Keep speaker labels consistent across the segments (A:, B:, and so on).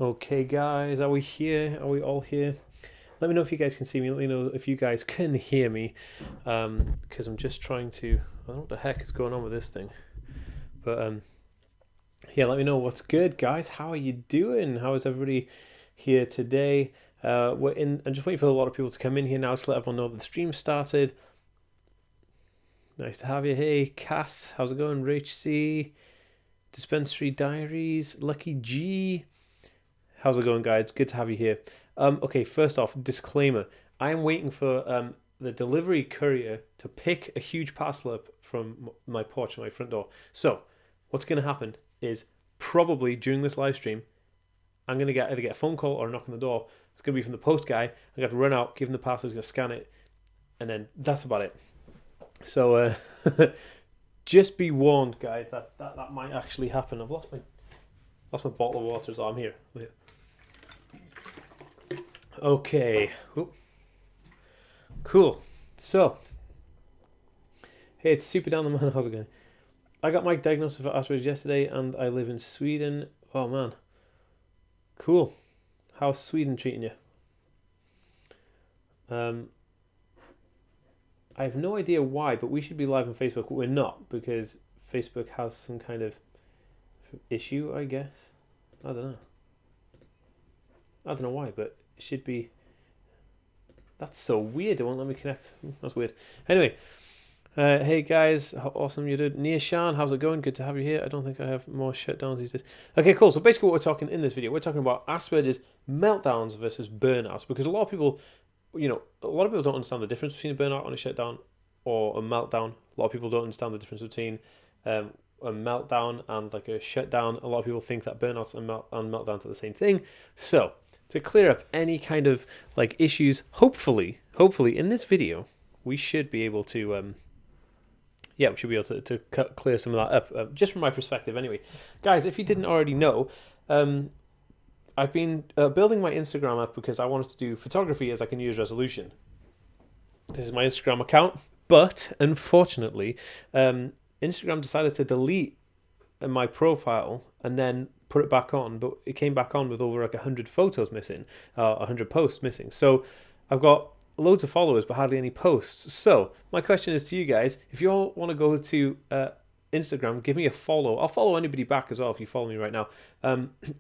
A: Okay, guys, are we here? Are we all here? Let me know if you guys can see me. Let me know if you guys can hear me, because I'm just trying to. I don't know what the heck is going on with this thing, but yeah, let me know what's good, guys. How are you doing? How is everybody here today? I'm just waiting for a lot of people to come in here now to let everyone know that the stream started. Nice to have you. Hey, Cass, how's it going? Rach C, Dispensary Diaries, Lucky G. How's it going, guys? Good to have you here. Okay, first off, disclaimer. I am waiting for the delivery courier to pick a huge parcel up from my porch, my front door. So, what's going to happen is probably during this live stream, I'm going to either get a phone call or a knock on the door. It's going to be from the post guy. I'm going to have to run out, give him the parcel, he's going to scan it, and then that's about it. So, just be warned, guys, that might actually happen. I've lost my bottle of water, so I'm here. Okay. Ooh. Cool. So, hey, it's Super Down the Man. How's it going? I got my diagnosis for Aspergers yesterday, and I live in Sweden. Oh man. Cool. How's Sweden treating you? I have no idea why, but we should be live on Facebook, but we're not because Facebook has some kind of issue, I guess. I don't know why, but it should be. That's so weird. It won't let me connect. That's weird. Anyway, hey guys, how awesome you did. Nia Shan, how's it going? Good to have you here. I don't think I have more shutdowns these days. Okay, cool. So basically what we're talking in this video, we're talking about Asperger's meltdowns versus burnouts, because a lot of people don't understand the difference between a burnout and a shutdown or a meltdown. A lot of people don't understand the difference between a meltdown and like a shutdown. A lot of people think that burnouts and meltdowns are the same thing. So to clear up any kind of like issues, hopefully in this video, we should be able to clear some of that up, just from my perspective anyway. Guys, if you didn't already know, I've been building my Instagram up because I wanted to do photography as like a New Year's resolution. This is my Instagram account, but unfortunately, Instagram decided to delete my profile and then put it back on, but it came back on with over like 100 photos missing, 100 posts missing. So I've got loads of followers, but hardly any posts. So my question is to you guys, if you all want to go to Instagram, give me a follow. I'll follow anybody back as well if you follow me right now.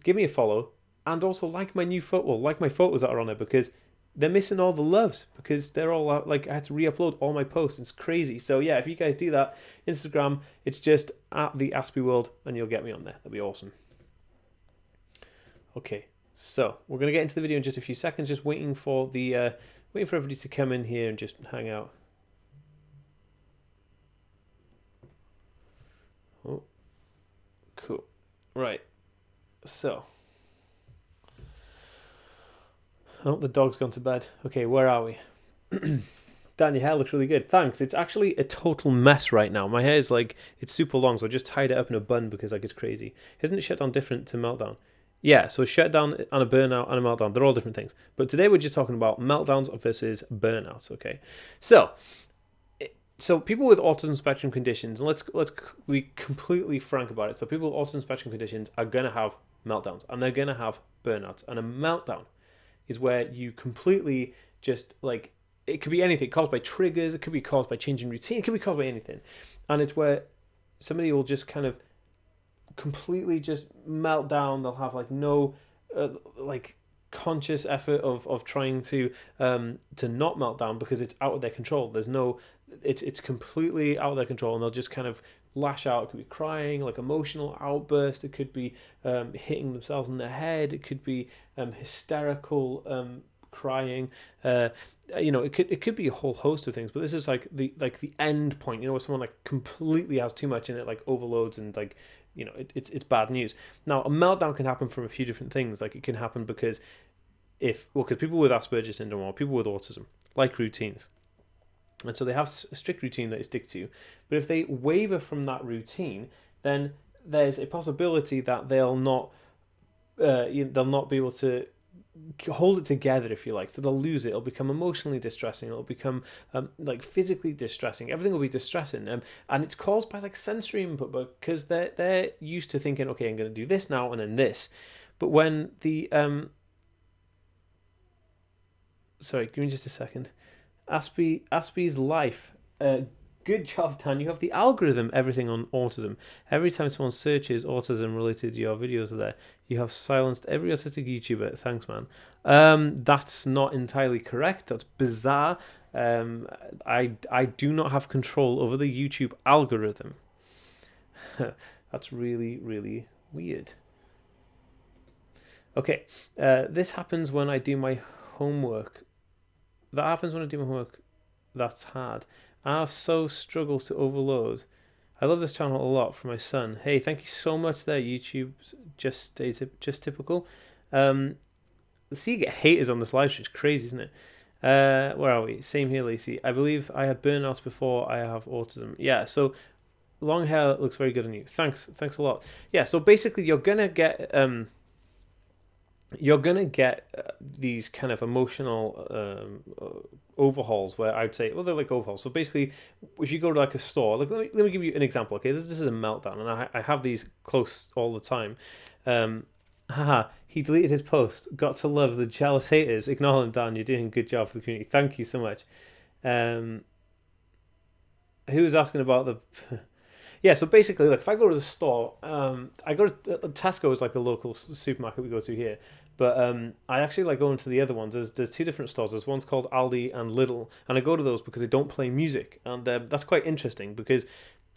A: Give me a follow and also like my new photo, like my photos that are on there, because they're missing all the loves because they're all out, like I had to re-upload all my posts. It's crazy. So yeah, if you guys do that, Instagram, it's just at the Aspie World and you'll get me on there. That'd be awesome. Okay, so we're gonna get into the video in just a few seconds. Just waiting for everybody to come in here and just hang out. Oh, cool. Right. So, oh, the dog's gone to bed. Okay, where are we? Dan, your hair looks really good. Thanks. It's actually a total mess right now. My hair is like, it's super long, so I just tied it up in a bun because like it's crazy. Isn't shutdown different to meltdown? Yeah, so shutdown and a burnout and a meltdown, they're all different things. But today we're just talking about meltdowns versus burnouts, okay? So people with autism spectrum conditions, and let's be completely frank about it. So people with autism spectrum conditions are going to have meltdowns and they're going to have burnouts. And a meltdown is where you completely just like, it could be anything caused by triggers, it could be caused by changing routine, it could be caused by anything. And it's where somebody will just kind of completely just melt down. They'll have like no like conscious effort of trying to not melt down because it's out of their control. There's no, it's completely out of their control, and they'll just kind of lash out. It could be crying, like emotional outburst. It could be hitting themselves in the head. It could be hysterical crying. It could be a whole host of things. But this is like the end point. Where someone like completely has too much and it like overloads and like. It's bad news. Now, a meltdown can happen from a few different things. Like it can happen because people with Asperger's syndrome or people with autism like routines. And so they have a strict routine that they stick to. But if they waver from that routine, then there's a possibility that they'll not be able to hold it together, if you like. So they'll lose it. It'll become emotionally distressing. It'll become like physically distressing. Everything will be distressing, and it's caused by like sensory input because they're used to thinking, okay, I'm going to do this now and then this. But when the sorry, give me just a second. Aspie's life. Good job, Dan. You have the algorithm, everything on autism. Every time someone searches autism related, your videos are there. You have silenced every autistic YouTuber. Thanks, man. That's not entirely correct. That's bizarre. I do not have control over the YouTube algorithm. That's really, really weird. Okay, this happens when I do my homework. That happens when I do my homework. That's hard. Our so struggles to overload. I love this channel a lot for my son. Hey, thank you so much there, YouTube's just typical. See, you get haters on this live stream. It's crazy, isn't it? Where are we? Same here, Lacey. I believe I had burnouts before I have autism. Yeah, so long hair looks very good on you. Thanks a lot. Yeah, so basically you're gonna get these kind of emotional overhauls where I'd say, well, they're like overhauls. So basically, if you go to like a store, like let me give you an example. Okay, this is a meltdown, and I have these close all the time. He deleted his post. Got to love the jealous haters. Ignore them, Dan. You're doing a good job for the community. Thank you so much. Who was asking about the? Yeah, so basically, like if I go to the store, I go to Tesco is like the local supermarket we go to here, but I actually like going to the other ones. There's two different stores. There's one's called Aldi and Lidl, and I go to those because they don't play music, and that's quite interesting because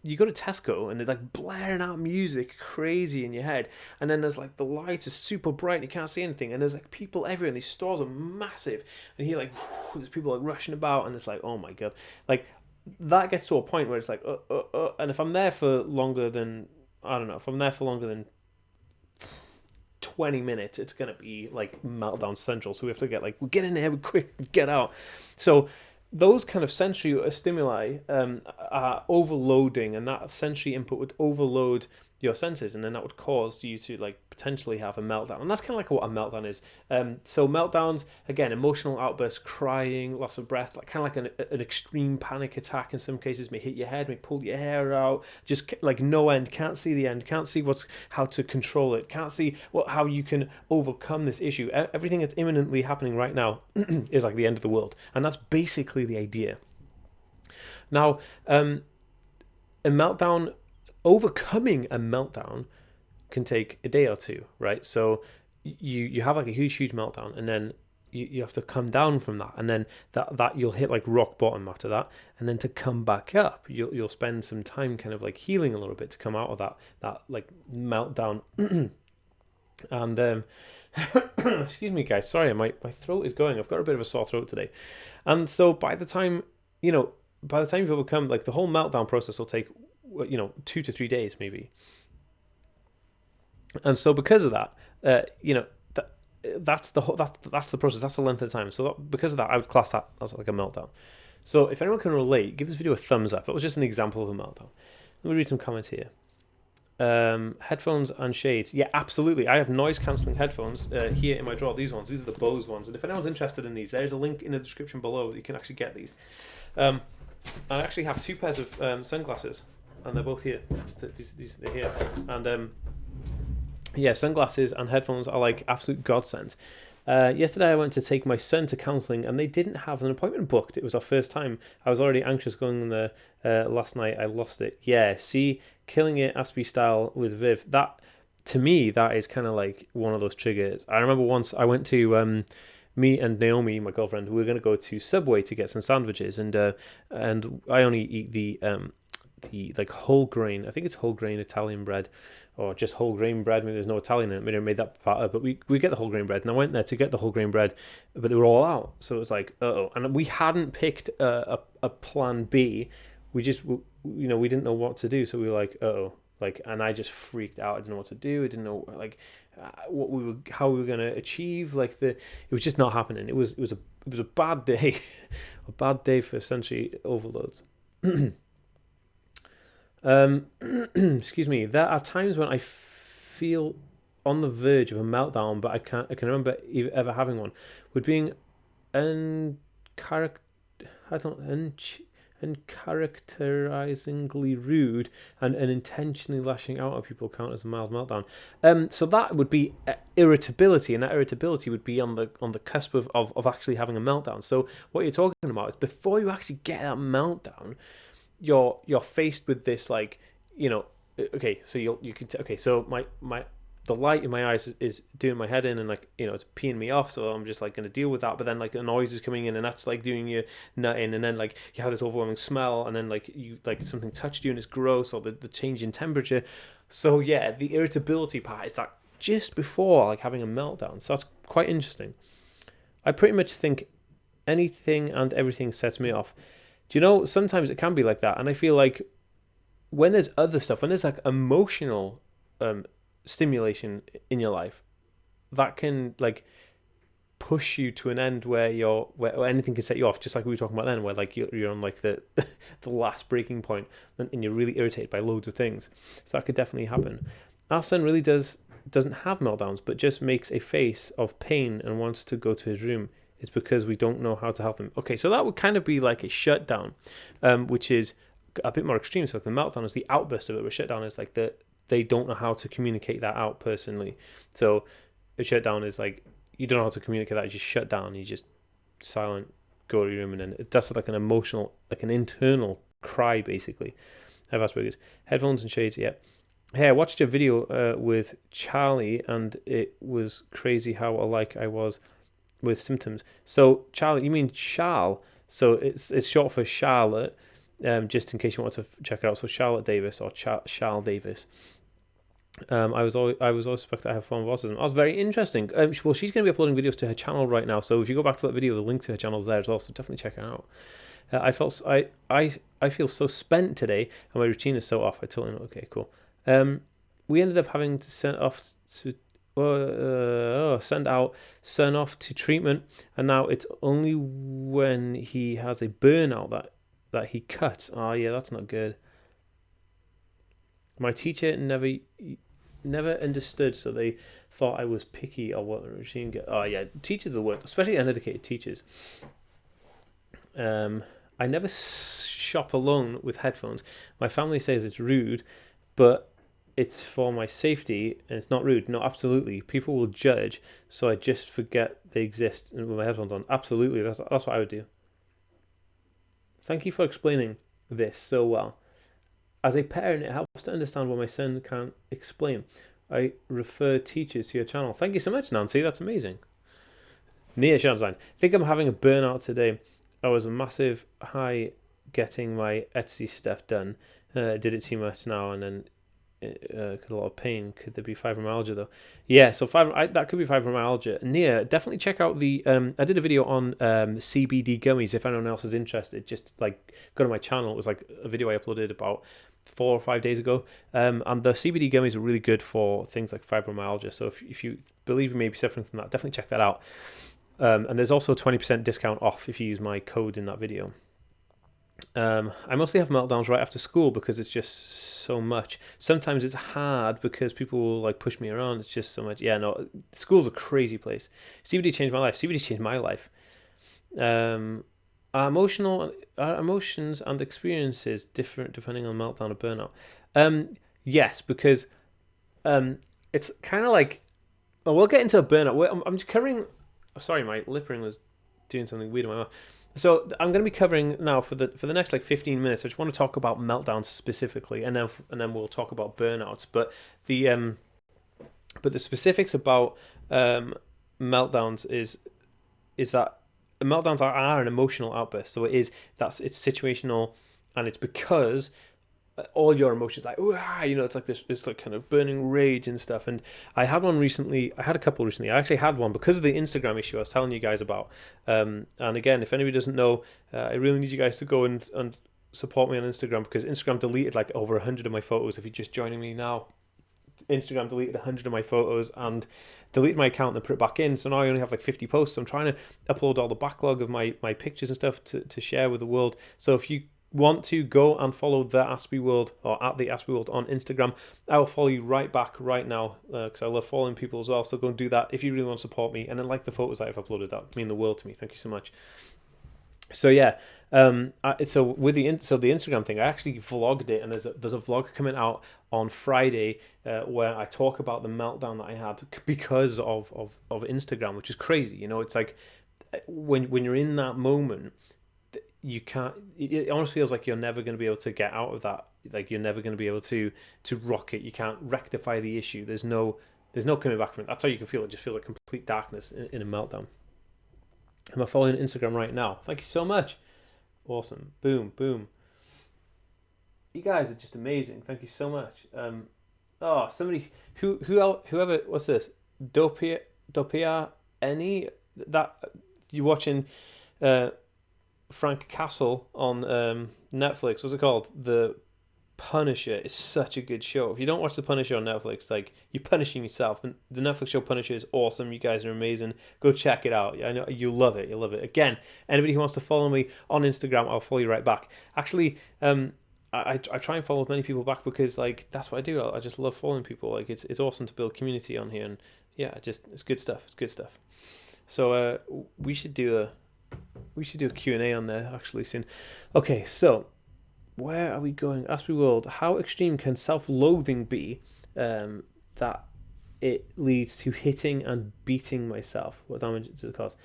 A: you go to Tesco and they're like blaring out music crazy in your head, and then there's like the lights are super bright and you can't see anything, and there's like people everywhere, and these stores are massive, and you hear like there's people like rushing about, and it's like, oh my god, like that gets to a point where it's like and if I'm there for longer than, I don't know, if I'm there for longer than 20 minutes, it's gonna be like meltdown central. So we have to get get in there quick, get out. So those kind of sensory stimuli are overloading, and that sensory input would overload your senses, and then that would cause you to like potentially have a meltdown. And that's kind of like what a meltdown is. So meltdowns, again, emotional outbursts, crying, loss of breath, like kind of like an extreme panic attack in some cases, may hit your head, may pull your hair out, just like no end, can't see the end, can't see how to control it, can't see how you can overcome this issue. Everything that's imminently happening right now is like the end of the world, and that's basically the idea. Now, a meltdown, overcoming a meltdown can take a day or two, right? So you have like a huge meltdown, and then you have to come down from that, and then that you'll hit like rock bottom after that, and then to come back up, you'll spend some time kind of like healing a little bit to come out of that like meltdown. And excuse me, guys, sorry, my throat is going. I've got a bit of a sore throat today, and so by the time you've overcome, like the whole meltdown process will take 2 to 3 days maybe. And so because of that, that's the process. That's the length of time. So because of that, I would class that as like a meltdown. So if anyone can relate, give this video a thumbs up. That was just an example of a meltdown. Let me read some comments here. Headphones and shades. Yeah, absolutely. I have noise cancelling headphones here in my drawer. These are the Bose ones. And if anyone's interested in these, there's a link in the description below that you can actually get these. I actually have 2 pairs of sunglasses, and they're both here. They're here. And yeah, sunglasses and headphones are like absolute godsend. Yesterday I went to take my son to counselling, and they didn't have an appointment booked. It was our first time. I was already anxious going there. Last night I lost it. Yeah, see, killing it Aspie style with Viv. That, to me, that is kind of like one of those triggers. I remember once I went to me and Naomi, my girlfriend, we were going to go to Subway to get some sandwiches, and I only eat the like whole grain. I think it's whole grain Italian bread, or just whole grain bread. Maybe there's no Italian in it. Maybe I made that part up, but we get the whole grain bread, and I went there to get the whole grain bread, but they were all out. So it was like, and we hadn't picked a plan B. We just, we didn't know what to do. So we were like, and I just freaked out. I didn't know what to do. I didn't know how we were going to achieve it was just not happening. It was a bad day, a bad day for sensory overloads. Excuse me. There are times when I feel on the verge of a meltdown, but I can remember ever uncharacterizingly rude and unintentionally lashing out at people count as a mild meltdown. So that would be irritability, and that irritability would be on the cusp of actually having a meltdown. So what you're talking about is before you actually get that meltdown, you're faced with this, like, okay, so you can okay, so my the light in my eyes is doing my head in, and, like, it's peeing me off, so I'm just, like, going to deal with that. But then, like, the noise is coming in, and that's, like, doing you nutting, and then, like, you have this overwhelming smell, and then, like, something touched you and it's gross, or the change in temperature. So yeah, the irritability part is that just before, like, having a meltdown. So that's quite interesting. I pretty much think anything and everything sets me off. Do you know, sometimes it can be like that, and I feel like when there's other stuff, when there's, like, emotional stimulation in your life, that can, like, push you to an end where anything can set you off, just like we were talking about then, where, like, you're on, like, the the last breaking point, and you're really irritated by loads of things. So that could definitely happen. Our son really doesn't have meltdowns, but just makes a face of pain and wants to go to his room. It's because we don't know how to help him. Okay, so that would kind of be like a shutdown, which is a bit more extreme. So, like, the meltdown is the outburst of it, where shutdown is, like, they don't know how to communicate that out personally. So a shutdown is, like, you don't know how to communicate that, you just shut down, you just silent, go to your room, and then that's, like, an emotional, like, an internal cry, basically. I have Asperger's. Headphones and shades, yeah. Hey, I watched a video with Charlie, and it was crazy how alike I was with symptoms. So Charlie, you mean Charles? So it's short for Charlotte. Just in case you want to check it out. So Charlotte Davis, or Charles Davis. I was always suspected I have a form of autism. That was very interesting. Well, she's going to be uploading videos to her channel right now. So if you go back to that video, the link to her channel is there as well. So definitely check it out. I feel so spent today, and my routine is so off. I totally know. Okay, cool. We ended up having to send out son off to treatment, and now it's only when he has a burnout that he cuts. Oh yeah, that's not good. My teacher never understood, so they thought I was picky or what the routine get. Oh yeah, teachers are the worst, especially uneducated teachers. I never shop alone with headphones. My family says it's rude, but it's for my safety, and it's not rude. No, absolutely. People will judge, so I just forget they exist with my headphones on. Absolutely, that's what I would do. Thank you for explaining this so well. As a parent, it helps to understand what my son can't explain. I refer teachers to your channel. Thank you so much, Nancy. That's amazing. Nia Shanstein. I think I'm having a burnout today. I was a massive high getting my Etsy stuff done. Did it too much now, and then a lot of pain. Could there be fibromyalgia though? Yeah, so that could be fibromyalgia. Nia, definitely check out the. I did a video on CBD gummies. If anyone else is interested, just, like, go to my channel. It was, like, a video I uploaded about 4 or 5 days ago. And the CBD gummies are really good for things like fibromyalgia. So if you believe you may be suffering from that, definitely check that out. And there's also a 20% discount off if you use my code in that video. I mostly have meltdowns right after school because it's just so much. Sometimes it's hard because people will, like, push me around. It's just so much. Yeah, no, school's a crazy place. CBD changed my life. CBD changed my life. Our emotions and experiences different depending on meltdown or burnout. Yes, because it's kind of like. Oh, we'll get into a burnout. I'm just covering. Sorry, my lip ring was doing something weird in my mouth. So I'm going to be covering now for the next, like, 15 minutes. I just want to talk about meltdowns specifically, and then we'll talk about burnouts. But the specifics about meltdowns is that meltdowns are an emotional outburst. So it's situational, and it's because all your emotions, like, it's like this like kind of burning rage and stuff. And I had one recently. I had a couple recently. I actually had one because of the Instagram issue I was telling you guys about. And again, if anybody doesn't know, I really need you guys to go and support me on Instagram, because Instagram deleted, like, over 100 of my photos. If you're just joining me now, Instagram deleted 100 of my photos and deleted my account and put it back in. So now I only have, like, 50 posts. So I'm trying to upload all the backlog of my pictures and stuff to share with the world. So if you want to go and follow the Aspie World, or at the Aspie World on Instagram, I will follow you right back right now, because I love following people as well. So go and do that if you really want to support me, and then like the photos that I've uploaded. That mean the world to me. Thank you so much. So yeah, so with the Instagram thing, I actually vlogged it, and there's a vlog coming out on Friday where I talk about the meltdown that I had because of Instagram, which is crazy. You know, it's like when you're in that moment, you can't. It almost feels like you're never going to be able to get out of that. Like you're never going to be able to rock it. You can't rectify the issue. There's no coming back from it. That's how you can feel. It just feels like complete darkness in a meltdown. Am I following Instagram right now? Thank you so much. Awesome. Boom, boom. You guys are just amazing. Thank you so much. Somebody whoever. What's this? Dopia any that you watching? Frank Castle on Netflix. What's it called? The Punisher is such a good show. If you don't watch The Punisher on Netflix, like you're punishing yourself. The Netflix show Punisher is awesome. You guys are amazing. Go check it out. I know you'll love it. You'll love it. Again, anybody who wants to follow me on Instagram, I'll follow you right back. Actually, I try and follow as many people back because like that's what I do. I just love following people. Like it's awesome to build community on here, and yeah, it's good stuff. It's good stuff. So we should do a Q&A on there actually soon. Okay, so where are we going? Aspie World, how extreme can self-loathing be that it leads to hitting and beating myself? What damage does it cause?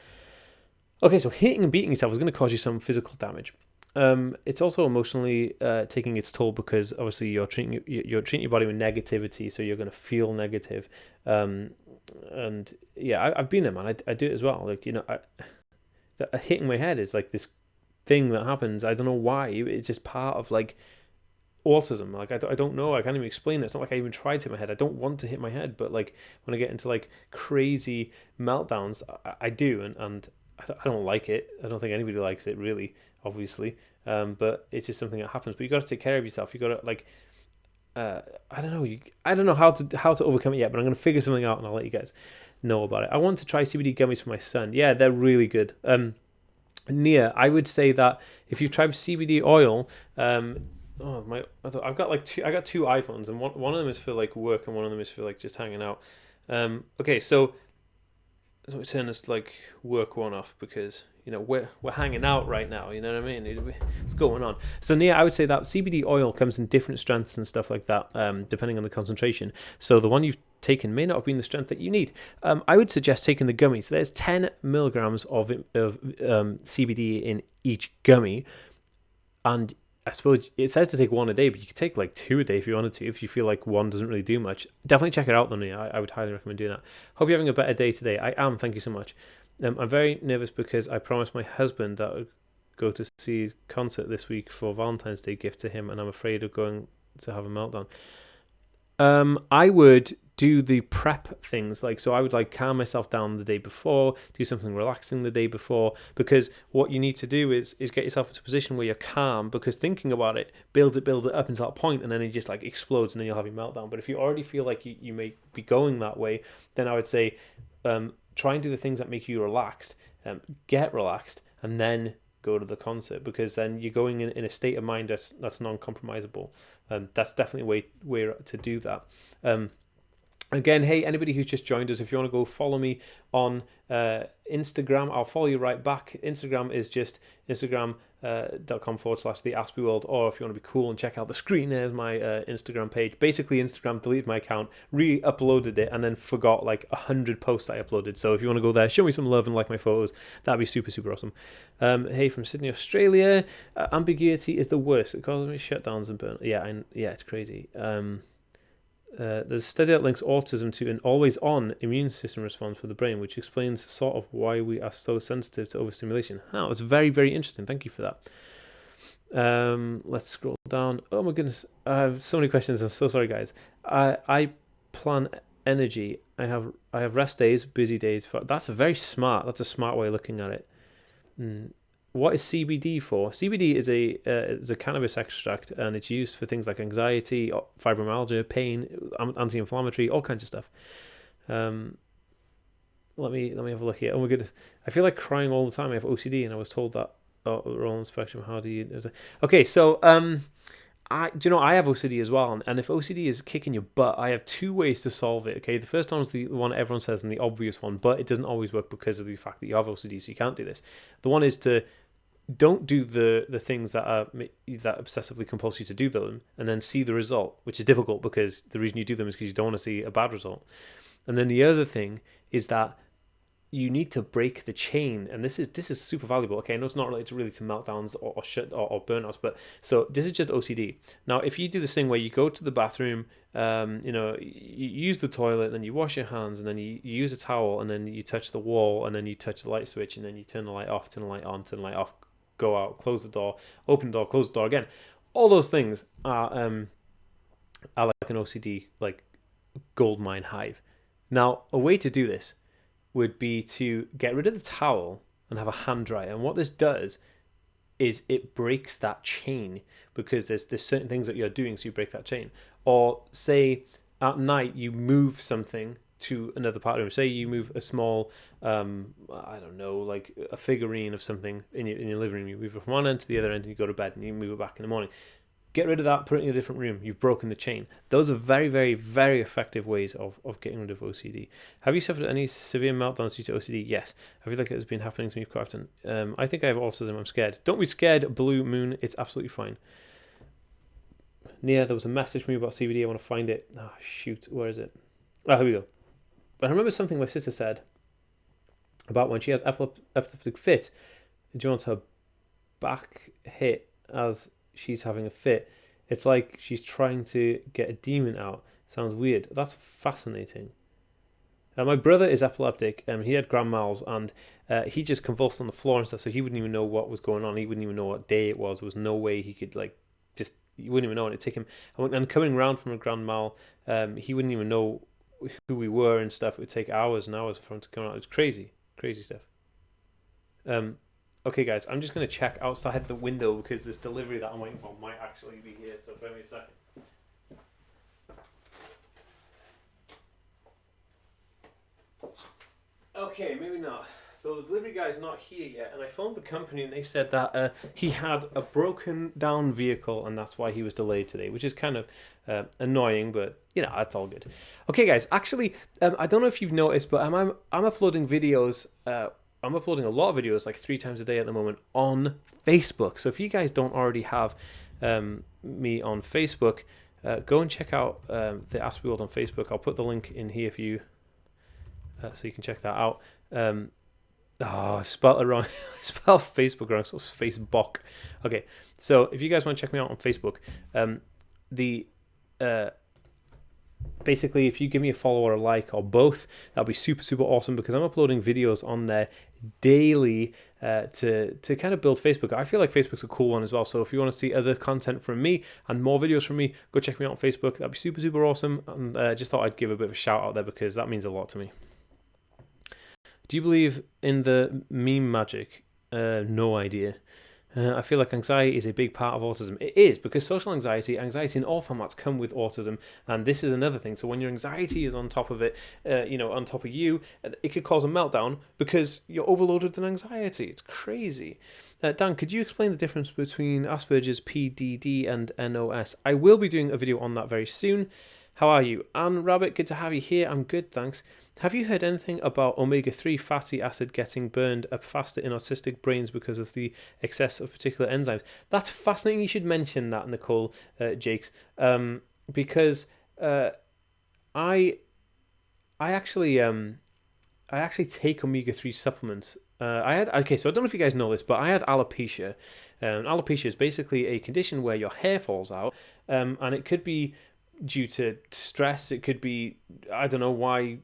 A: Okay, so hitting and beating yourself is going to cause you some physical damage. It's also emotionally taking its toll because obviously you're treating your body with negativity, so you're going to feel negative. And yeah, I've been there, man. I do it as well. Like, you know, hitting my head is like this thing that happens. I don't know why. It's just part of like autism. Like I don't know. I can't even explain it. It's not like I even tried to hit my head. I don't want to hit my head, but like when I get into like crazy meltdowns, I do, and I don't like it. I don't think anybody likes it really, obviously. But it's just something that happens. But you got to take care of yourself. You got to like. I don't know. I don't know how to overcome it yet, but I'm going to figure something out and I'll let you guys know about it. I want to try CBD gummies for my son. Yeah, they're really good. Nia, I would say that if you try CBD oil, I've got like I got two iPhones, and one of them is for like work and one of them is for like just hanging out. Okay, so we turn this like work one off because you know we're hanging out right now. You know what I mean? What's going on? So Nia, I would say that CBD oil comes in different strengths and stuff like that, depending on the concentration. So the one you've taken may not have been the strength that you need. I would suggest taking the gummies. There's 10 milligrams of CBD in each gummy, and I suppose it says to take one a day, but you could take like 2 a day if you wanted to, if you feel like one doesn't really do much. Definitely check it out, though. I would highly recommend doing that. Hope you're having a better day today. I am, thank you so much. I'm very nervous because I promised my husband that I'd go to see his concert this week for Valentine's Day gift to him, and I'm afraid of going to have a meltdown. I would do the prep things, like, so I would like calm myself down the day before, do something relaxing the day before, because what you need to do is get yourself into a position where you're calm, because thinking about it builds it up until that point, and then it just like explodes and then you'll have your meltdown. But if you already feel like you may be going that way, then I would say try and do the things that make you relaxed, get relaxed, and then go to the concert, because then you're going in a state of mind that's non-compromisable. That's definitely a way to do that. Again, hey, anybody who's just joined us, if you want to go follow me on Instagram, I'll follow you right back. Instagram is just instagram.com/the Aspie World, or if you want to be cool and check out the screen, there's my Instagram page. Basically, Instagram deleted my account, re-uploaded it, and then forgot like 100 posts I uploaded. So if you want to go there, show me some love and like my photos, that'd be super, super awesome. Hey, from Sydney, Australia, ambiguity is the worst. It causes me shutdowns and burn. Yeah, it's crazy. There's a study that links autism to an always-on immune system response for the brain, which explains sort of why we are so sensitive to overstimulation. Oh, that's very, very interesting. Thank you for that. Let's scroll down. Oh my goodness, I have so many questions. I'm so sorry, guys. I plan energy. I have rest days, busy days. That's very smart. That's a smart way of looking at it. What is CBD for? CBD is a cannabis extract, and it's used for things like anxiety, fibromyalgia, pain, anti-inflammatory, all kinds of stuff. Let me have a look here. Oh my goodness, I feel like crying all the time. I have OCD, and I was told that. Oh, we're all on the spectrum. How do you? Okay, so I have OCD as well, and if OCD is kicking your butt, I have 2 ways to solve it. Okay, the first one is the one everyone says and the obvious one, but it doesn't always work because of the fact that you have OCD, so you can't do this. The one is to don't do the things that that obsessively compulse you to do them, and then see the result, which is difficult because the reason you do them is because you don't want to see a bad result. And then the other thing is that you need to break the chain, and this is super valuable. Okay, I know it's not related really to meltdowns or burnouts, but so this is just OCD. Now, if you do this thing where you go to the bathroom, you use the toilet, then you wash your hands, and then you use a towel, and then you touch the wall, and then you touch the light switch, and then you turn the light off, turn the light on, turn the light off, go out, close the door, open the door, close the door again. All those things are like an OCD like goldmine hive. Now, a way to do this would be to get rid of the towel and have a hand dryer. And what this does is it breaks that chain, because there's certain things that you're doing, so you break that chain. Or say at night you move something to another part of the room. Say you move a small, I don't know, like a figurine of something in your living room. You move it from one end to the other end, and you go to bed, and you move it back in the morning. Get rid of that, put it in a different room. You've broken the chain. Those are very, very, very effective ways of getting rid of OCD. Have you suffered any severe meltdowns due to OCD? Yes. I feel like it has been happening to me quite often. I think I have autism. I'm scared. Don't be scared, Blue Moon. It's absolutely fine. Nia, there was a message from you about CBD. I want to find it. Oh, shoot. Where is it? Oh, here we go. I remember something my sister said about when she has epileptic fit, and she wants her back hit as she's having a fit. It's like she's trying to get a demon out. Sounds weird. That's fascinating. My brother is epileptic. He had grand mal, and he just convulsed on the floor and stuff, so he wouldn't even know what was going on. He wouldn't even know what day it was. There was no way he could he wouldn't even know. And it'd take him, and coming around from a grand mal, he wouldn't even know who we were and stuff. It would take hours and hours for him to come out. It was crazy stuff. Okay, guys, I'm just going to check outside the window because this delivery that I'm waiting for might actually be here, so bear me a second. Okay, maybe not. So the delivery guy's not here yet, and I phoned the company and they said that he had a broken down vehicle and that's why he was delayed today, which is kind of annoying, but that's all good. Okay, guys, actually, I don't know if you've noticed, but I'm uploading videos. I'm uploading a lot of videos, like 3 times a day at the moment, on Facebook. So if you guys don't already have me on Facebook, go and check out the Aspie World on Facebook. I'll put the link in here for you, so you can check that out. I spelled it wrong. I spelled Facebook wrong, so it's Facebook. Okay, so if you guys want to check me out on Facebook, basically, if you give me a follow or a like or both, that'll be super, super awesome, because I'm uploading videos on there daily to kind of build Facebook. I feel like Facebook's a cool one as well. So if you want to see other content from me and more videos from me, go check me out on Facebook. That'd be super, super awesome. And just thought I'd give a bit of a shout out there because that means a lot to me. Do you believe in the meme magic? No idea. I feel like anxiety is a big part of autism. It is, because social anxiety in all formats come with autism, and this is another thing. So when your anxiety is on top of it, on top of you, it could cause a meltdown because you're overloaded with anxiety. It's crazy. Dan, could you explain the difference between Asperger's, PDD, and NOS? I will be doing a video on that very soon. How are you? Anne Rabbit, good to have you here. I'm good, thanks. Have you heard anything about omega-3 fatty acid getting burned up faster in autistic brains because of the excess of particular enzymes? That's fascinating. You should mention that, Nicole Jakes, because I actually take omega-3 supplements. So I don't know if you guys know this, but I had alopecia. Alopecia is basically a condition where your hair falls out, and it could be due to stress. It could be, I don't know why,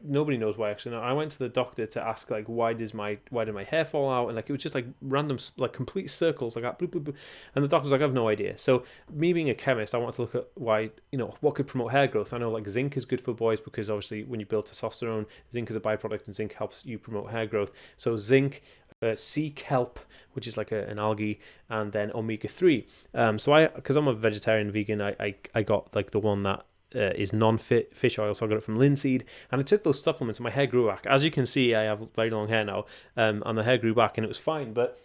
A: nobody knows why actually. I went to the doctor to ask, like, why did my hair fall out, and like it was just like random, like complete circles like that, bloop, bloop, bloop. And the doctor's like, I have no idea. So me being a chemist, I wanted to look at why, what could promote hair growth. I know like zinc is good for boys because obviously when you build testosterone, zinc is a byproduct and zinc helps you promote hair growth. So zinc, sea kelp, which is like an algae, and then omega-3. Because I'm a vegetarian vegan, I got like the one that is non-fit fish oil, so I got it from linseed, and I took those supplements and my hair grew back. As you can see, I have very long hair now, and the hair grew back and it was fine. But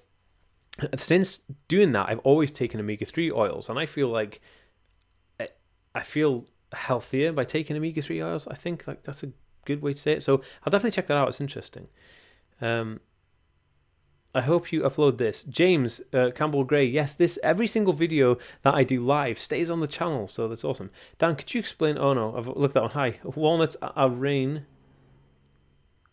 A: since doing that, I've always taken omega-3 oils, and I feel like I feel healthier by taking omega-3 oils. I think like that's a good way to say it. So I'll definitely check that out. It's interesting. I hope you upload this. James Campbell Gray, yes, this every single video that I do live stays on the channel, so that's awesome. Dan, could you explain? Oh no, I've looked that one. Hi, Walnuts are rain.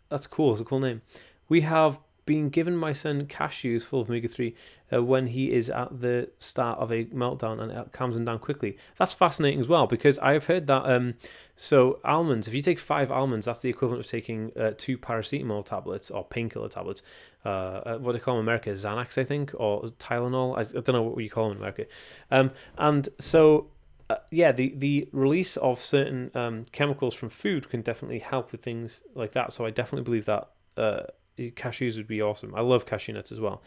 A: That's cool. It's a cool name. We have been given my son cashews full of omega-3 when he is at the start of a meltdown, and it calms him down quickly. That's fascinating as well, because I've heard that so almonds, if you take 5 almonds, that's the equivalent of taking 2 paracetamol tablets or painkiller tablets. What they call them in America, Xanax, I think, or Tylenol. I don't know what you call them in America. And so the release of certain chemicals from food can definitely help with things like that. So I definitely believe that cashews would be awesome. I love cashew nuts as well.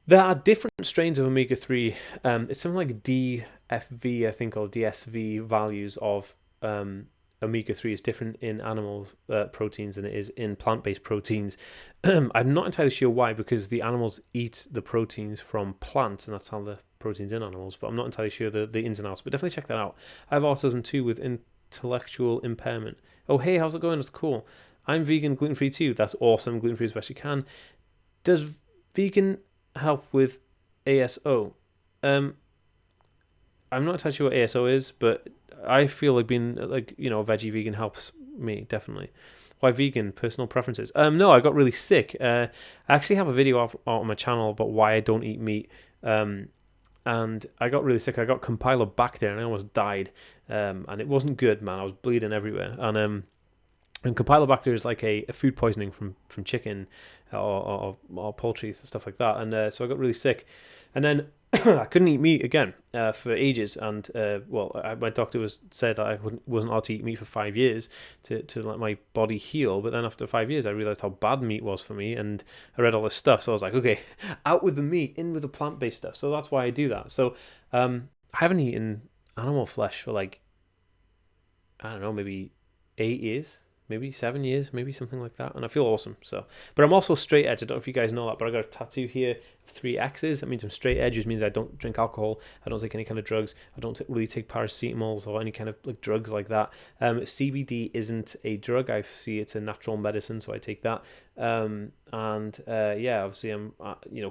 A: There are different strains of omega-3. It's something like DFV, I think, or DSV values of omega-3 is different in animals proteins than it is in plant-based proteins. I'm not entirely sure why, because the animals eat the proteins from plants, and that's how the proteins in animals, but I'm not entirely sure the ins and outs, but definitely check that out. I have autism too, with intellectual impairment. Oh, hey, how's it going? That's cool. I'm vegan, gluten-free too. That's awesome. Gluten-free as best you can. Does vegan help with ASO? I'm not entirely sure what ASO is, but I feel like being a veggie vegan helps me, definitely. Why vegan? Personal preferences. No, I got really sick. I actually have a video out on my channel about why I don't eat meat. And I got really sick. I got Campylobacter and I almost died. And it wasn't good, man. I was bleeding everywhere. And Campylobacter is like a food poisoning from chicken or poultry, stuff like that. And so I got really sick. And then I couldn't eat meat again for ages. And my doctor said that I wasn't allowed to eat meat for 5 years to let my body heal. But then after 5 years, I realized how bad meat was for me. And I read all this stuff. So I was like, okay, out with the meat, in with the plant-based stuff. So that's why I do that. So I haven't eaten animal flesh for like, I don't know, maybe 8 years. Maybe 7 years, maybe something like that, and I feel awesome. So, but I'm also straight edge. I don't know if you guys know that, but I got a tattoo here, 3 X's. That means I'm straight edge, which means I don't drink alcohol, I don't take any kind of drugs, I don't really take paracetamols or any kind of like drugs like that. CBD isn't a drug. I see it's a natural medicine, so I take that. Obviously I'm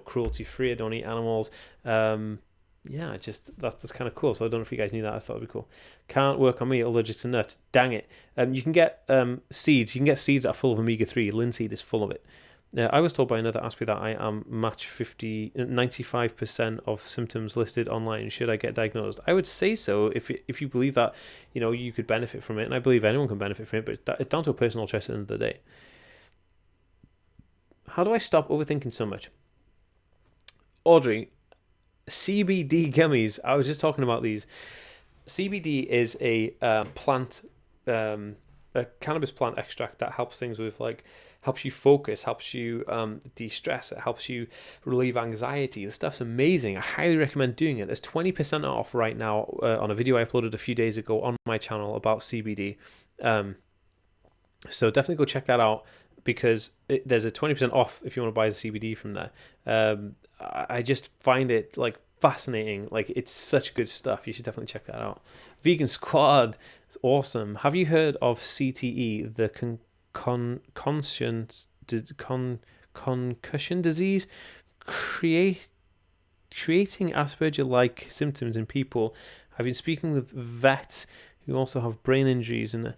A: cruelty free. I don't eat animals. That's kind of cool. So I don't know if you guys knew that. I thought it'd be cool. Can't work on me, allergic to nuts. Dang it. You can get seeds. You can get seeds that are full of omega-3. Linseed is full of it. I was told by another Aspie that I am match 95% of symptoms listed online. Should I get diagnosed? I would say so if you believe that you could benefit from it, and I believe anyone can benefit from it. But it's down to a personal choice at the end of the day. How do I stop overthinking so much? Audrey, CBD gummies. I was just talking about these. CBD is a plant, a cannabis plant extract that helps things with helps you focus, helps you de-stress, it helps you relieve anxiety. The stuff's amazing. I highly recommend doing it. There's 20% off right now on a video I uploaded a few days ago on my channel about CBD. So definitely go check that out, because there's a 20% off if you want to buy the CBD from there. I just find it fascinating. It's such good stuff. You should definitely check that out. Vegan Squad, it's awesome. Have you heard of CTE, the concussion disease, creating Asperger-like symptoms in people? I've been speaking with vets who also have brain injuries, and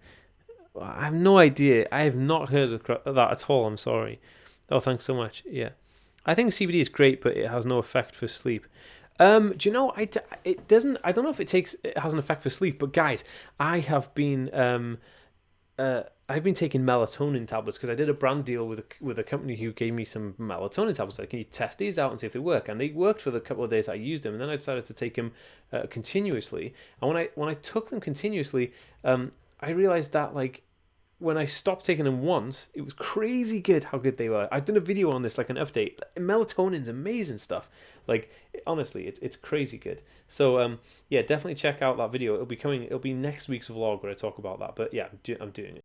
A: I have no idea. I have not heard of that at all. I'm sorry. Oh, thanks so much. Yeah, I think CBD is great, but it has no effect for sleep. Do you know? It doesn't. I don't know if it has an effect for sleep. But guys, I have been I've been taking melatonin tablets because I did a brand deal with a company who gave me some melatonin tablets. Like, can you test these out and see if they work? And they worked for the couple of days I used them, and then I decided to take them continuously. And when I took them continuously, I realized that when I stopped taking them once, it was crazy good how good they were. I've done a video on this, an update. Melatonin's amazing stuff. Honestly, it's crazy good. So definitely check out that video. It'll be next week's vlog where I talk about that. But yeah, I'm doing it.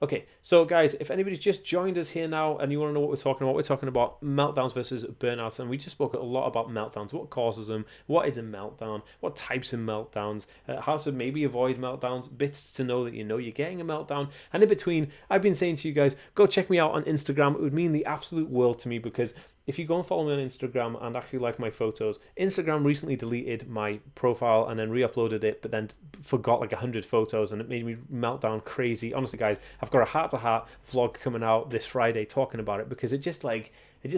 A: Okay, so guys, if anybody's just joined us here now and you want to know what we're talking about meltdowns versus burnouts, and we just spoke a lot about meltdowns, what causes them, what is a meltdown, what types of meltdowns, how to maybe avoid meltdowns, bits to know that you know you're getting a meltdown, and in between, I've been saying to you guys, go check me out on Instagram. It would mean the absolute world to me, because if you go and follow me on Instagram and actually like my photos, Instagram recently deleted my profile and then re-uploaded it, but then forgot like 100 photos, and it made me melt down crazy. Honestly, guys, I've got a heart-to-heart vlog coming out this Friday talking about it, because it just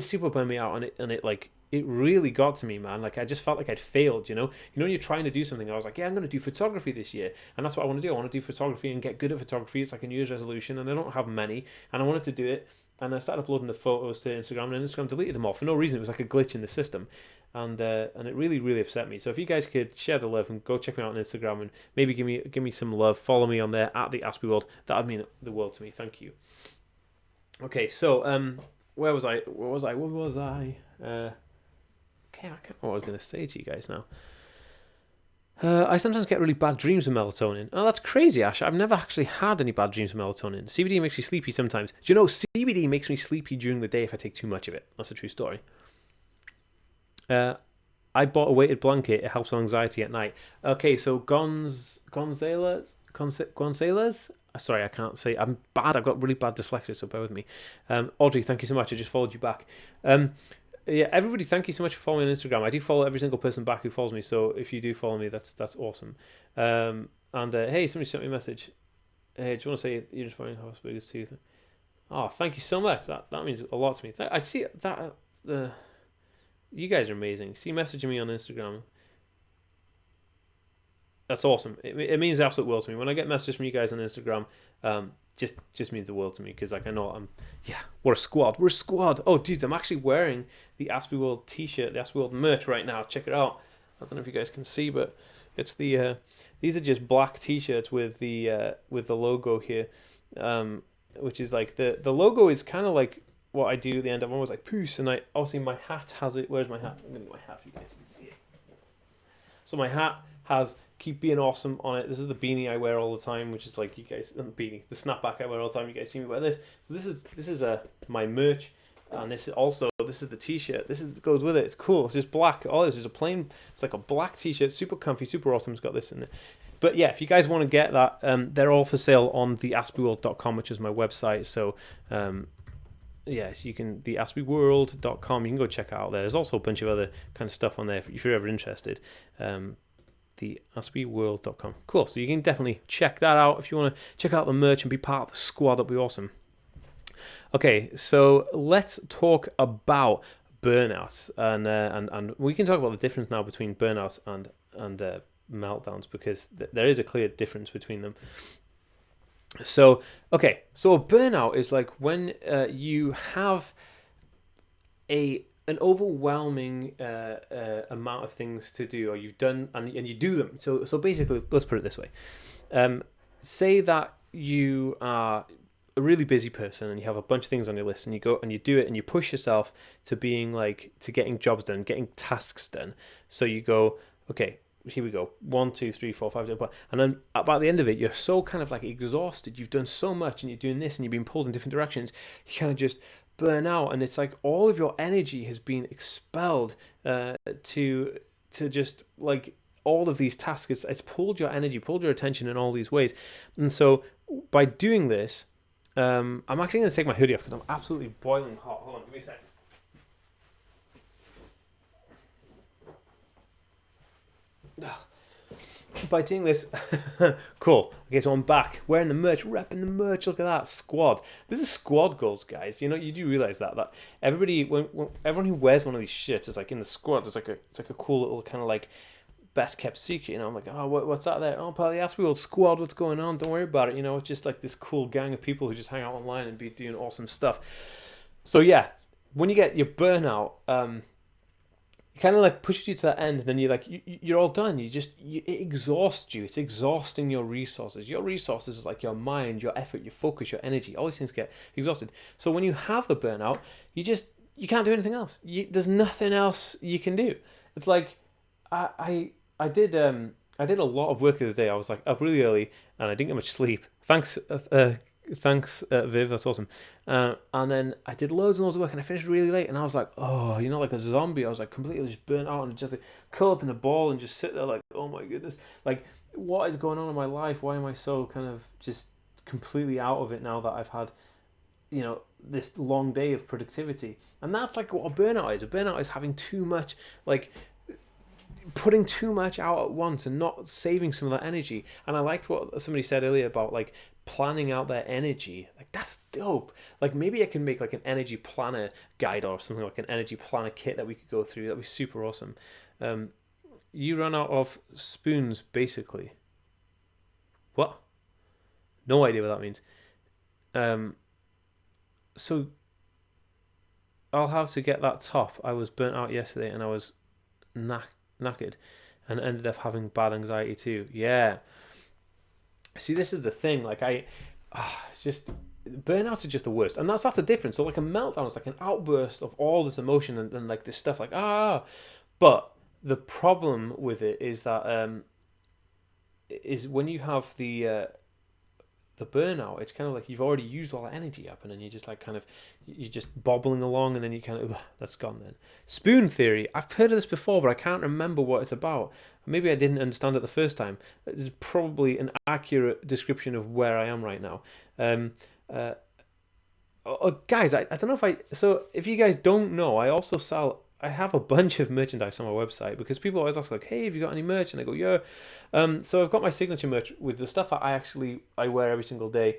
A: super burned me out, and it really got to me, man. Like, I just felt like I'd failed, you know? When you're trying to do something, I was like, yeah, I'm going to do photography this year. And that's what I want to do. I want to do photography and get good at photography. It's like a New Year's resolution, and I don't have many. And I wanted to do it. And I started uploading the photos to Instagram, and Instagram deleted them all for no reason. It was like a glitch in the system. And it really, really upset me. So if you guys could share the love and go check me out on Instagram and maybe give me some love, follow me on there at the Aspie World, that would mean the world to me. Thank you. Okay, so where was I? Okay, I can't remember what I was going to say to you guys now. I sometimes get really bad dreams with melatonin. Oh, that's crazy, Ash. I've never actually had any bad dreams with melatonin. CBD makes me sleepy sometimes. Do you know, CBD makes me sleepy during the day if I take too much of it. That's a true story. I bought a weighted blanket. It helps with anxiety at night. Okay, so Gonzalez? Sorry, I can't say. I'm bad. I've got really bad dyslexia, so bear with me. Audrey, thank you so much. I just followed you back. Yeah, everybody, thank you so much for following me on Instagram. I do follow every single person back who follows me, so if you do follow me, that's awesome. Hey, somebody sent me a message. Hey, do you want to say you're inspiring Aspergers too? Oh, thank you so much. That means a lot to me. I see that. You guys are amazing. See, messaging me on Instagram. That's awesome. It means the absolute world to me. When I get messages from you guys on Instagram, just means the world to me, because like I know we're a squad. We're a squad. Oh, dudes, I'm actually wearing the Aspie World t-shirt, the Aspie World merch right now. Check it out. I don't know if you guys can see, but it's the these are just black t-shirts with the logo here, which is like the logo is kind of like what I do at the end. I'm always like poos, and obviously my hat has it. Where's my hat? I'm gonna get my hat for you guys so you can see it. So my hat has "Keep Being Awesome" on it. This is the beanie I wear all the time, which is like, you guys, the snapback I wear all the time. You guys see me wear this. So this is my merch, and this is the t-shirt. Goes with it. It's cool. It's just black. All this is a plain. It's like a black t-shirt, super comfy, super awesome. It's got this in it. But yeah, if you guys want to get that, they're all for sale on the aspieworld.com, which is my website. So yes, you can, the aspieworld.com, you can go check it out there. There's also a bunch of other kind of stuff on there if you're ever interested. The aspieworld.com. Cool. So you can definitely check that out if you want to check out the merch and be part of the squad. That'd be awesome. Okay, so let's talk about burnouts, and we can talk about the difference now between burnouts and meltdowns, because there is a clear difference between them. So a burnout is like when you have an overwhelming amount of things to do, or you've done, and you do them. So basically, let's put it this way. Say that you are a really busy person and you have a bunch of things on your list, and you go and you do it, and you push yourself to getting jobs done, getting tasks done. So you go, okay, here we go, 1, 2, 3, 4, 5, 6, and then by the end of it, you're so kind of like exhausted. You've done so much, and you're doing this, and you've been pulled in different directions. You kind of just burn out, and it's like all of your energy has been expelled to just like all of these tasks. It's pulled your energy, pulled your attention in all these ways. And so by doing this, I'm actually going to take my hoodie off because I'm absolutely boiling hot. Hold on, give me a second. By doing this, cool. Okay, so I'm back wearing the merch, repping the merch. Look at that squad. This is squad goals, guys. You know, you do realize that everybody, when everyone who wears one of these shirts is like in the squad. It's like a cool little kind of like best kept secret. You know, I'm like, oh, what's that there? Oh, part of the Aspie World squad. What's going on? Don't worry about it. You know, it's just like this cool gang of people who just hang out online and be doing awesome stuff. So yeah, when you get your burnout, it kind of like pushes you to that end, and then you're all done. It exhausts you. It's exhausting your resources. Your resources is like your mind, your effort, your focus, your energy. All these things get exhausted. So when you have the burnout, you can't do anything else. There's nothing else you can do. It's like I did a lot of work the other day. I was like up really early and I didn't get much sleep. Thanks Thanks, Viv. That's awesome. And then I did loads and loads of work, and I finished really late. And I was like, oh, like a zombie. I was like completely just burnt out, and just like, curl up in a ball and just sit there like, oh my goodness, like what is going on in my life? Why am I so kind of just completely out of it now that I've had, this long day of productivity? And that's like what a burnout is. A burnout is having too much, like putting too much out at once and not saving some of that energy. And I liked what somebody said earlier about like planning out their energy. Like that's dope. Like maybe I can make like an energy planner guide or something, like an energy planner kit that we could go through. That'd be super awesome. You run out of spoons basically. What? No idea what that means. So I'll have to get that top. I was burnt out yesterday and I was knackered and ended up having bad anxiety too. Yeah. See, this is the thing. Like just burnouts are just the worst, and that's the difference. So like a meltdown is like an outburst of all this emotion and like this stuff, like But the problem with it is that is when you have the burnout, it's kind of like you've already used all that energy up, and then you just like kind of you're just bobbling along, and then you kind of that's gone. Then spoon theory, I've heard of this before, but I can't remember what it's about. Maybe I didn't understand it the first time. This is probably an accurate description of where I am right now. Guys, I don't know so if you guys don't know, I have a bunch of merchandise on my website, because people always ask like, hey, have you got any merch? And I go, yeah. So I've got my signature merch with the stuff that I wear every single day,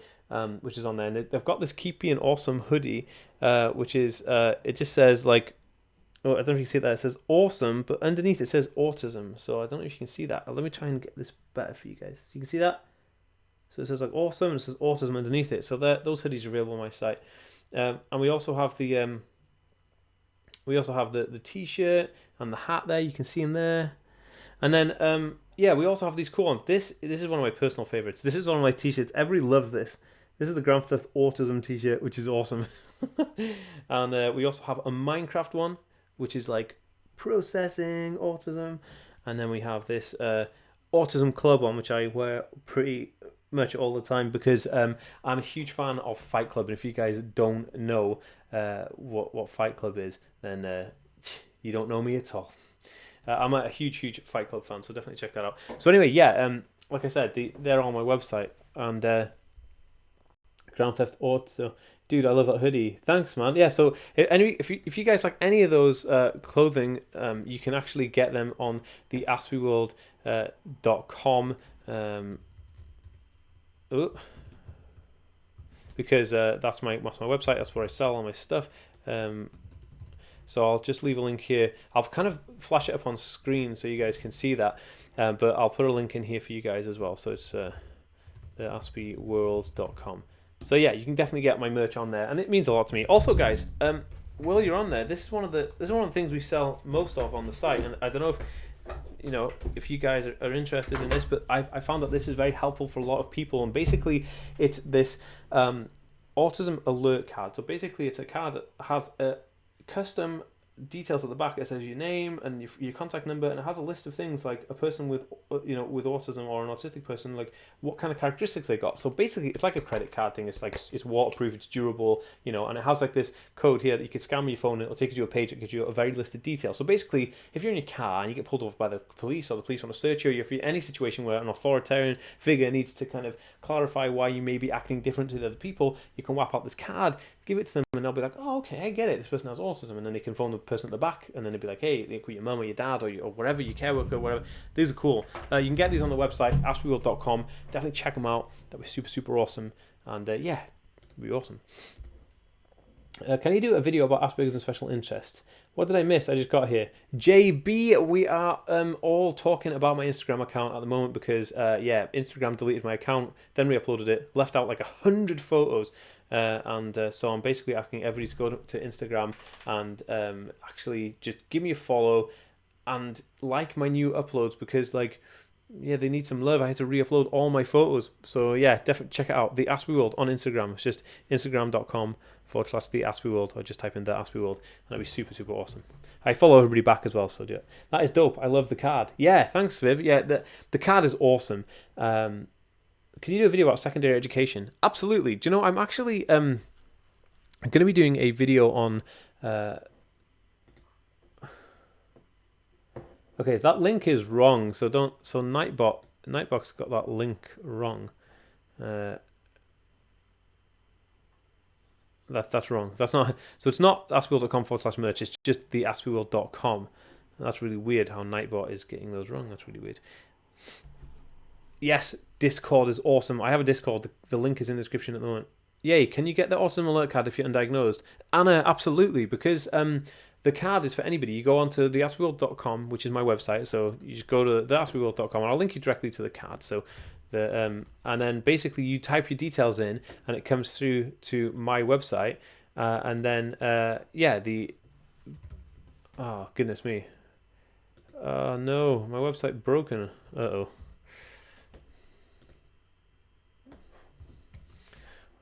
A: which is on there. And they've got this Keep Being Awesome hoodie, which is, it just says like, oh, I don't know if you can see that. It says awesome, but underneath it says autism. So I don't know if you can see that. Let me try and get this better for you guys. So you can see that? So it says like awesome, and it says autism underneath it. So those hoodies are available on my site. And we also have the t-shirt and the hat there. You can see them there. And then we also have these cool ones. This is one of my personal favorites. This is one of my t-shirts. Everybody loves this. This is the Grand Theft Autism t-shirt, which is awesome. And we also have a Minecraft one, which is like processing autism. And then we have this Autism Club one, which I wear pretty much all the time, because I'm a huge fan of Fight Club. And if you guys don't know what Fight Club is, then you don't know me at all. I'm a huge Fight Club fan, so definitely check that out. So anyway, like I said, they're on my website, and Grand Theft Auto. Dude, I love that hoodie. Thanks, man. Yeah, so anyway, if you guys like any of those clothing, you can actually get them on the aspieworld.com. Because that's my website. That's where I sell all my stuff. So I'll just leave a link here. I'll kind of flash it up on screen so you guys can see that. But I'll put a link in here for you guys as well. So it's the aspieworld.com. So yeah, you can definitely get my merch on there, and it means a lot to me. Also, guys, while you're on there, this is one of the things we sell most of on the site, and I don't know if you guys are interested in this, but I found that this is very helpful for a lot of people. And basically, it's this autism alert card. So basically, it's a card that has a custom details at the back. It says your name and your contact number, and it has a list of things like a person with autism, or an autistic person, like what kind of characteristics they got. So basically, it's like a credit card thing. It's like it's waterproof, it's durable, and it has like this code here that you can scan with your phone, and it'll take you to a page that gives you a very listed detail. So basically, if you're in your car and you get pulled over by the police, or the police want to search you, or if you're in any situation where an authoritarian figure needs to kind of clarify why you may be acting different to the other people, you can whap out this card, give it to them, and they'll be like, oh, okay, I get it, this person has autism. And then they can phone the person at the back, and then they'd be like, hey, they call your mum or your dad or whatever, your care worker, whatever. These are cool. You can get these on the website, aspieworld.com. Definitely check them out. That'd be super awesome. And it'd be awesome. Can you do a video about Asperger's and special interests? What did I miss? I just got here. JB, we are all talking about my Instagram account at the moment, because Instagram deleted my account, then re-uploaded it, left out like 100 photos. So I'm basically asking everybody to go to Instagram and actually just give me a follow and like my new uploads, because they need some love. I had to re-upload all my photos. So definitely check it out. The Aspie World on Instagram. It's just instagram.com/the Aspie World, or just type in the Aspie World, and that'd be super awesome. I follow everybody back as well, so do it. That is dope. I love the card. Yeah, thanks, Viv. Yeah, the card is awesome. can you do a video about secondary education? Absolutely. Do you know, I'm actually I'm going to be doing a video on. Okay, that link is wrong. So don't. So Nightbox got that link wrong. That's wrong. That's not. So it's not aspieworld.com/merch. It's just the aspieworld.com. That's really weird how Nightbot is getting those wrong. That's really weird. Yes, Discord is awesome. I have a Discord. The link is in the description at the moment. Yay, can you get the Autism alert card if you're undiagnosed? Anna, absolutely, because the card is for anybody. You go onto the aspieworld.com, which is my website, so you just go to the aspieworld.com, and I'll link you directly to the card. So and then basically you type your details in, and it comes through to my website, and then oh goodness me, no, my website broken. Uh-oh.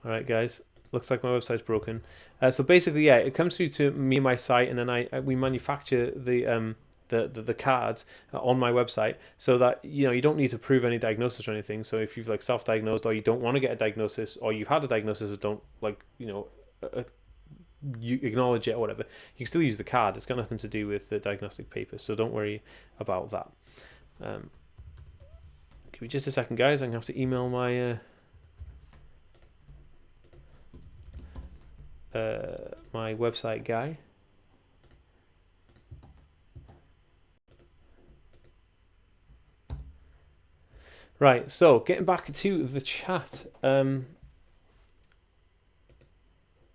A: All right, guys. Looks like my website's broken. So basically, yeah, it comes through to me, my site, and then we manufacture the cards on my website, so that you don't need to prove any diagnosis or anything. So if you've like self-diagnosed, or you don't want to get a diagnosis, or you've had a diagnosis but don't you acknowledge it or whatever, you can still use the card. It's got nothing to do with the diagnostic paper, so don't worry about that. Give me just a second, guys. I'm gonna have to email my website guy. Right, so getting back to the chat.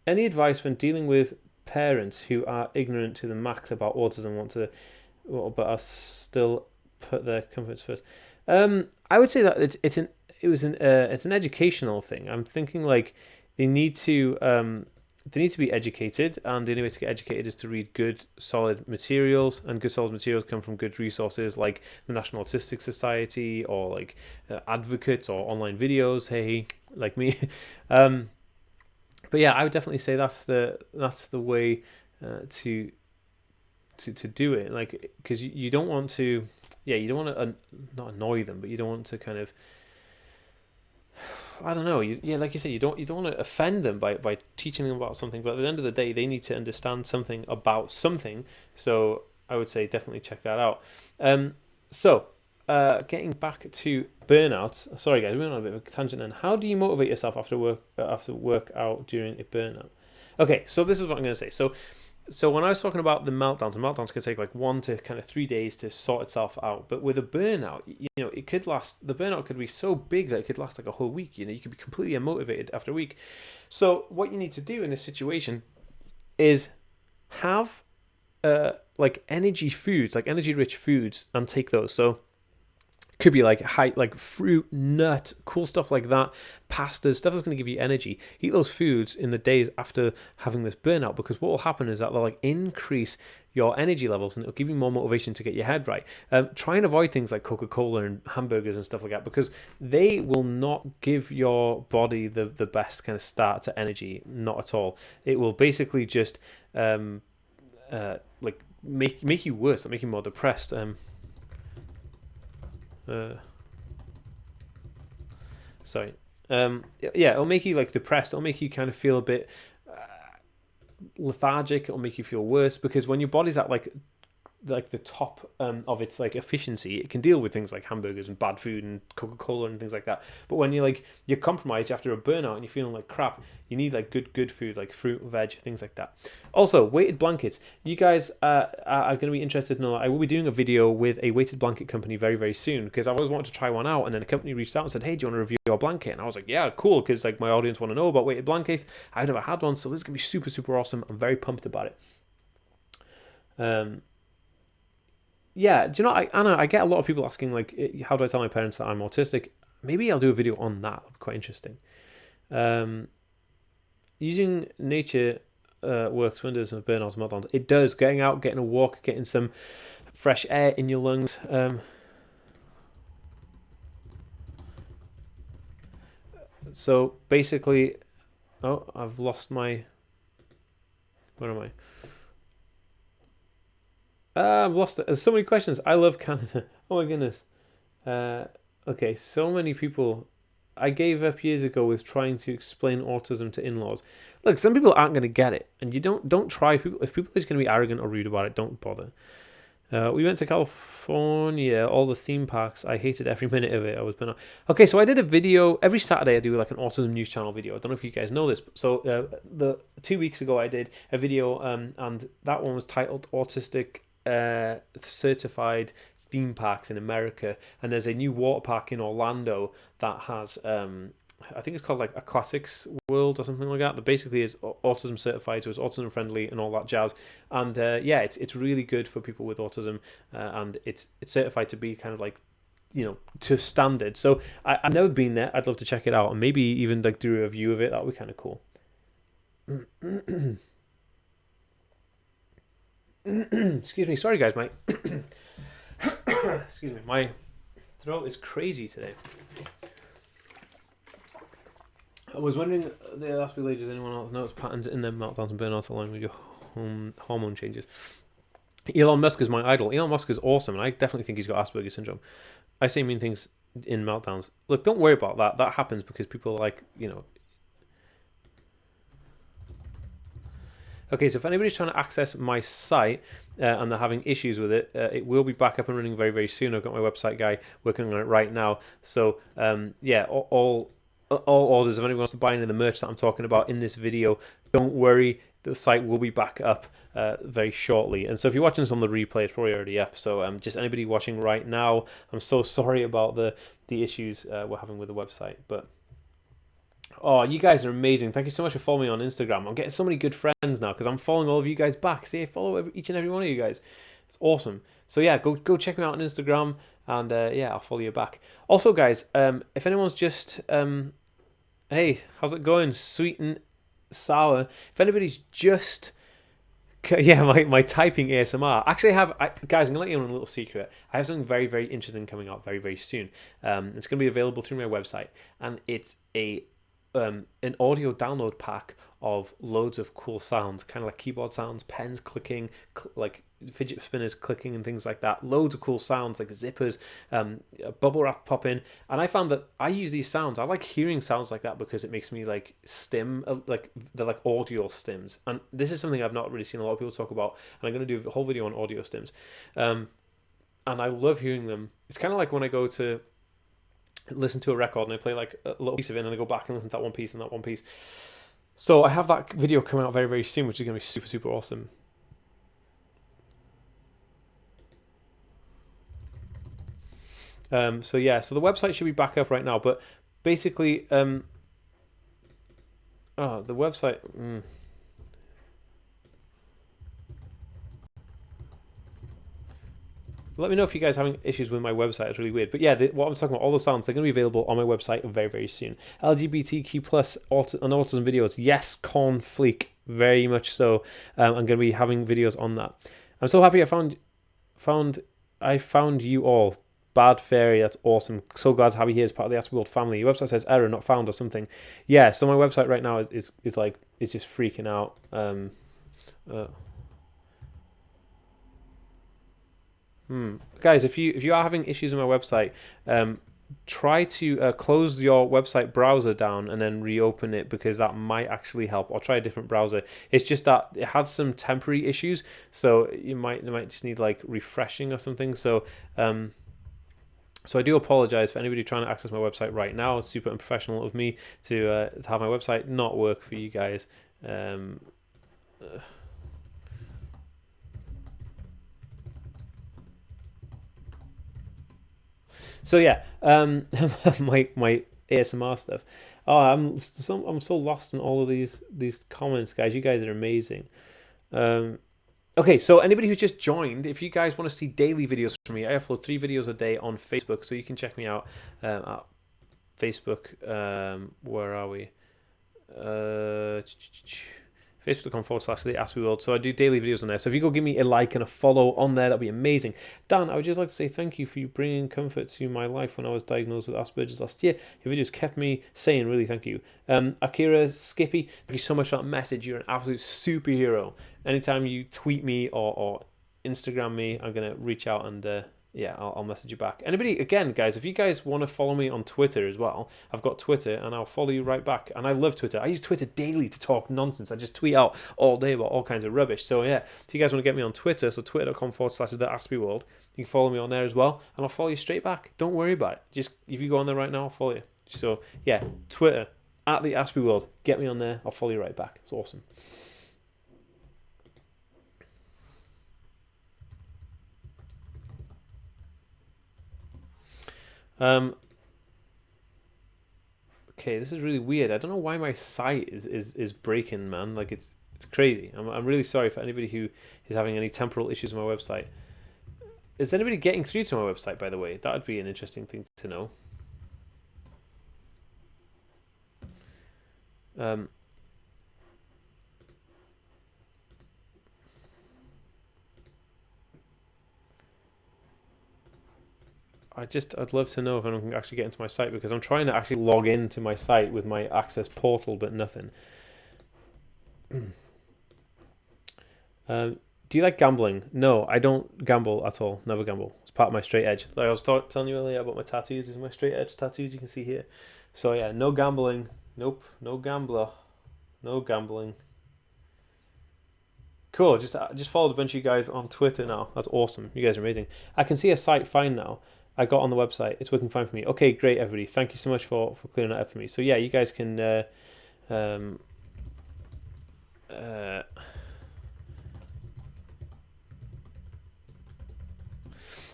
A: Any advice when dealing with parents who are ignorant to the max about autism, but are still put their comforts first? I would say that it's an educational thing. I'm thinking like they need to be educated, and the only way to get educated is to read good, solid materials, and good, solid materials come from good resources like the National Autistic Society, or like advocates, or online videos, hey, like me. But yeah, I would definitely say that's the way to do it, like, because you don't want to, you don't want to not annoy them, but you don't want to kind of, I don't know. Like you said, you don't want to offend them by teaching them about something. But at the end of the day, they need to understand something about something. So I would say definitely check that out. Getting back to burnout. Sorry, guys, we went on a bit of a tangent. And how do you motivate yourself after work out during a burnout? Okay, so this is what I'm going to say. So when I was talking about the meltdowns could take like 1 to kind of 3 days to sort itself out. But with a burnout, it could last. The burnout could be so big that it could last like a whole week. You could be completely unmotivated after a week. So what you need to do in this situation is have like energy foods, like energy rich foods, and take those. So could be like fruit, nut, cool stuff like that, pastas, stuff that's going to give you energy. Eat those foods in the days after having this burnout, because what will happen is that they'll like increase your energy levels, and it'll give you more motivation to get your head right. Try and avoid things like Coca-Cola and hamburgers and stuff like that, because they will not give your body the best kind of start to energy, not at all. It will basically just like make you worse, make you more depressed. Sorry. It'll make you like depressed. It'll make you kind of feel a bit lethargic. It'll make you feel worse, because when your body's at like the top of its like efficiency, it can deal with things like hamburgers and bad food and Coca-Cola and things like that. But when you're compromised after a burnout and you're feeling like crap, you need like good food, like fruit, veg, things like that. Also, weighted blankets. You guys are going to be interested to know I will be doing a video with a weighted blanket company very, very soon, because I always wanted to try one out, and then a company reached out and said, hey, do you want to review your blanket? And I was like, yeah, cool, because like my audience want to know about weighted blankets. I've never had one, so this is going to be super, super awesome. I'm very pumped about it. Yeah, do you know, Anna, I get a lot of people asking, like, how do I tell my parents that I'm autistic? Maybe I'll do a video on that. It'll be quite interesting. Using nature works wonders of burnouts and meltdowns. It does. Getting out, getting a walk, getting some fresh air in your lungs. So basically, I've lost my... Where am I? I've lost it. There's so many questions. I love Canada. Oh my goodness. Okay, so many people I gave up years ago with trying to explain autism to in-laws. Look, some people aren't going to get it, and you don't try. If people are just going to be arrogant or rude about it, don't bother. We went to California, all the theme parks. I hated every minute of it. I was burnt out. Okay, so I did a video every Saturday. I do like an autism news channel video. I don't know if you guys know this. So the 2 weeks ago, I did a video, and that one was titled "Autistic Certified Theme Parks in America." And there's a new water park in Orlando that has I think it's called like Aquatics World or something like that. That basically is autism certified, so it's autism friendly and all that jazz. And yeah, it's really good for people with autism, and it's certified to be kind of like, you know, to standard. So I've never been there. I'd love to check it out, and maybe even like do a review of it. That would be kind of cool. Excuse me, sorry guys, excuse me, my throat is crazy today. I was wondering, the Aspie lady, does anyone else notice patterns in their meltdowns and burnouts along with your hormone changes? Elon Musk is my idol. Elon Musk is awesome, and I definitely think he's got Asperger's syndrome. I say mean things in meltdowns. Look, don't worry about that. That happens because people are like, you know. Okay, so if anybody's trying to access my site and they're having issues with it, it will be back up and running very, very soon. I've got my website guy working on it right now. So, yeah, all orders, if anyone wants to buy any of the merch that I'm talking about in this video, don't worry, the site will be back up very shortly. And so if you're watching this on the replay, it's probably already up. So just anybody watching right now, I'm so sorry about the issues we're having with the website. But oh, you guys are amazing. Thank you so much for following me on Instagram. I'm getting so many good friends now because I'm following all of you guys back. See, I follow each and every one of you guys. It's awesome. So yeah, go check me out on Instagram, and yeah, I'll follow you back. Also, guys, if anyone's just hey, how's it going? Sweet and sour. If anybody's just, yeah, my typing ASMR. Actually, guys, I'm gonna let you know a little secret. I have something very, very interesting coming out very, very soon. It's gonna be available through my website, and it's an audio download pack of loads of cool sounds, kind of like keyboard sounds, pens clicking, like fidget spinners clicking and things like that. Loads of cool sounds like zippers, bubble wrap popping. And I found that I use these sounds. I like hearing sounds like that because it makes me like stim, like they're like audio stims. And this is something I've not really seen a lot of people talk about. And I'm going to do a whole video on audio stims. And I love hearing them. It's kind of like when I go to listen to a record and I play like a little piece of it and I go back and listen to that one piece and that one piece. So I have that video coming out very, very soon, which is going to be super, super awesome. So yeah, so the website should be back up right now, but basically, the website. Let me know if you guys are having issues with my website. It's really weird. But yeah, what I'm talking about, all the sounds, they're going to be available on my website very, very soon. LGBTQ plus and autism videos. Yes, cornflake. Very much so. I'm going to be having videos on that. I'm so happy I found you all. Bad Fairy, that's awesome. So glad to have you here as part of the Aspie World family. Your website says error, not found or something. Yeah, so my website right now is like, it's just freaking out. Guys, if you are having issues with my website, try to close your website browser down and then reopen it, because that might actually help. Or try a different browser. It's just that it had some temporary issues, so you might just need like refreshing or something. So so I do apologize for anybody trying to access my website right now. It's super unprofessional of me to have my website not work for you guys. So yeah, my ASMR stuff. Oh, I'm so lost in all of these comments, guys. You guys are amazing. Okay, so anybody who's just joined, if you guys want to see daily videos from me, I upload 3 videos a day on Facebook, so you can check me out at Facebook. Where are we? Facebook.com/The Aspie World. So I do daily videos on there. So if you go give me a like and a follow on there, that'd be amazing. Dan, I would just like to say thank you for bringing comfort to my life when I was diagnosed with Asperger's last year. Your videos kept me sane. Really, thank you. Akira Skippy, thank you so much for that message. You're an absolute superhero. Anytime you tweet me or Instagram me, I'm gonna reach out and Yeah, I'll message you back. Anybody, again, guys, if you guys want to follow me on Twitter as well, I've got Twitter and I'll follow you right back. And I love Twitter. I use Twitter daily to talk nonsense. I just tweet out all day about all kinds of rubbish. So yeah, if you guys want to get me on Twitter, so twitter.com/the Aspie World, you can follow me on there as well, and I'll follow you straight back. Don't worry about it. Just if you go on there right now, I'll follow you. So yeah, Twitter @the Aspie World. Get me on there. I'll follow you right back. It's awesome. Okay, this is really weird. I don't know why my site is breaking, man. Like it's crazy. I'm really sorry for anybody who is having any temporal issues with my website. Is anybody getting through to my website, by the way? That would be an interesting thing to know. I'd love to know if anyone can actually get into my site, because I'm trying to actually log into my site with my Access portal, but nothing. Do you like gambling? No, I don't gamble at all. Never gamble. It's part of my straight edge. Like I was telling you earlier about my tattoos. These are my straight edge tattoos you can see here. So yeah, no gambling. Nope, no gambler. No gambling. Cool. Just followed a bunch of you guys on Twitter now. That's awesome. You guys are amazing. I can see a site fine now. I got on the website. It's working fine for me. Okay, great, everybody. Thank you so much for clearing that up for me. So yeah, you guys can.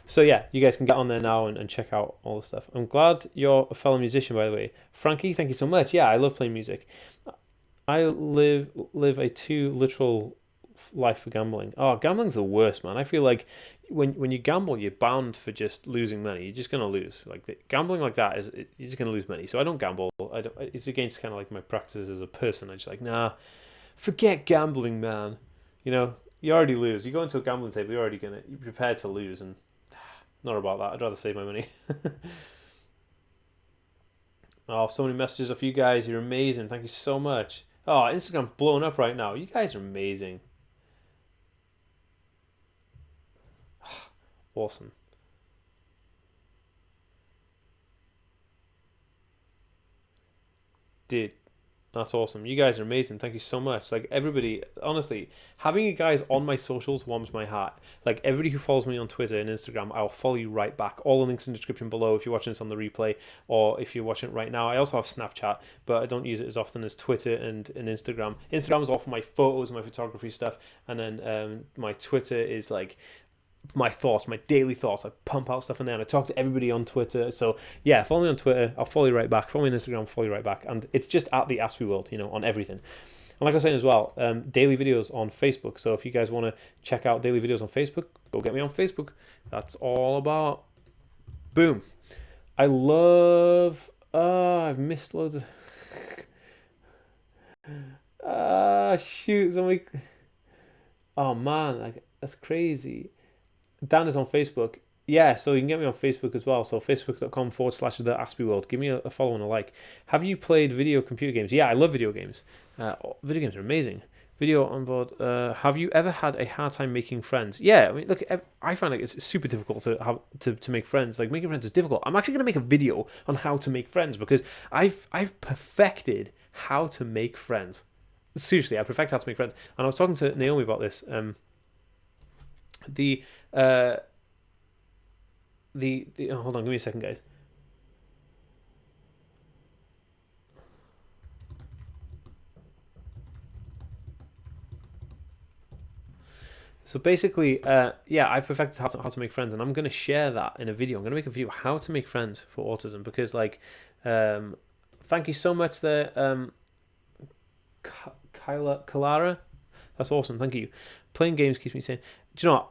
A: So yeah, you guys can get on there now and check out all the stuff. I'm glad you're a fellow musician, by the way. Frankie, thank you so much. Yeah, I love playing music. I live a too literal life for gambling. Oh, gambling's the worst, man. I feel like when you gamble, you're bound for just losing money. You're just gonna lose. Gambling like that you're just gonna lose money. So I don't gamble. I don't. It's against kind of like my practices as a person. I'm just like, nah, forget gambling, man. You know, you already lose. You go into a gambling table, you're prepared to lose, and not about that. I'd rather save my money. Oh, so many messages of you guys. You're amazing. Thank you so much. Oh, Instagram's blowing up right now. You guys are amazing. Awesome. Dude, that's awesome. You guys are amazing. Thank you so much. Like everybody, honestly, having you guys on my socials warms my heart. Like everybody who follows me on Twitter and Instagram, I'll follow you right back. All the links in the description below if you're watching this on the replay or if you're watching it right now. I also have Snapchat, but I don't use it as often as Twitter and Instagram. Instagram is all for my photos, my photography stuff, and then my Twitter is like my thoughts, my daily thoughts. I pump out stuff in there and I talk to everybody on Twitter. So yeah, follow me on Twitter. I'll follow you right back. Follow me on Instagram. I'll follow you right back. And it's just @the Aspie World, on everything. And like I was saying as well, daily videos on Facebook. So if you guys want to check out daily videos on Facebook, go get me on Facebook. That's all about. Boom. I love. I've missed loads of. Shoot. Somebody. Oh man, that's crazy. Dan is on Facebook. Yeah, so you can get me on Facebook as well. So facebook.com/the Aspie World. Give me a follow and a like. Have you played video computer games? Yeah, I love video games. Video games are amazing. Video on board. Have you ever had a hard time making friends? Yeah, I mean, look, I find like it's super difficult to make friends. Like making friends is difficult. I'm actually going to make a video on how to make friends because I've perfected how to make friends. Seriously, I perfected how to make friends. And I was talking to Naomi about this. Oh, hold on, give me a second, guys. So basically, yeah, I perfected how to make friends, and I'm going to share that in a video. I'm going to make a video how to make friends for autism because, like, thank you so much there, Kalara. That's awesome. Thank you. Playing games keeps me sane. Do you know what?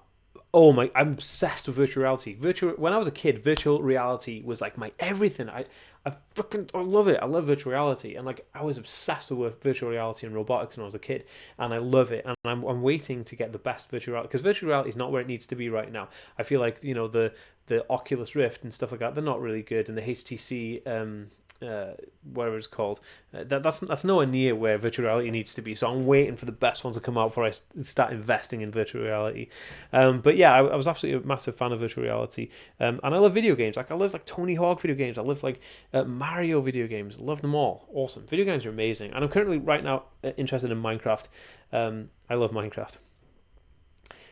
A: Oh my! I'm obsessed with virtual reality. When I was a kid, virtual reality was like my everything. I love it. I love virtual reality, and like I was obsessed with virtual reality and robotics when I was a kid, and I love it. And I'm waiting to get the best virtual reality because virtual reality is not where it needs to be right now. I feel like the Oculus Rift and stuff like that, they're not really good, and the HTC whatever it's called. That's nowhere near where virtual reality needs to be. So I'm waiting for the best ones to come out before I start investing in virtual reality. But yeah, I was absolutely a massive fan of virtual reality, and I love video games. Like I love like Tony Hawk video games. I love like Mario video games. Love them all. Awesome. Video games are amazing, and I'm currently right now interested in Minecraft. I love Minecraft.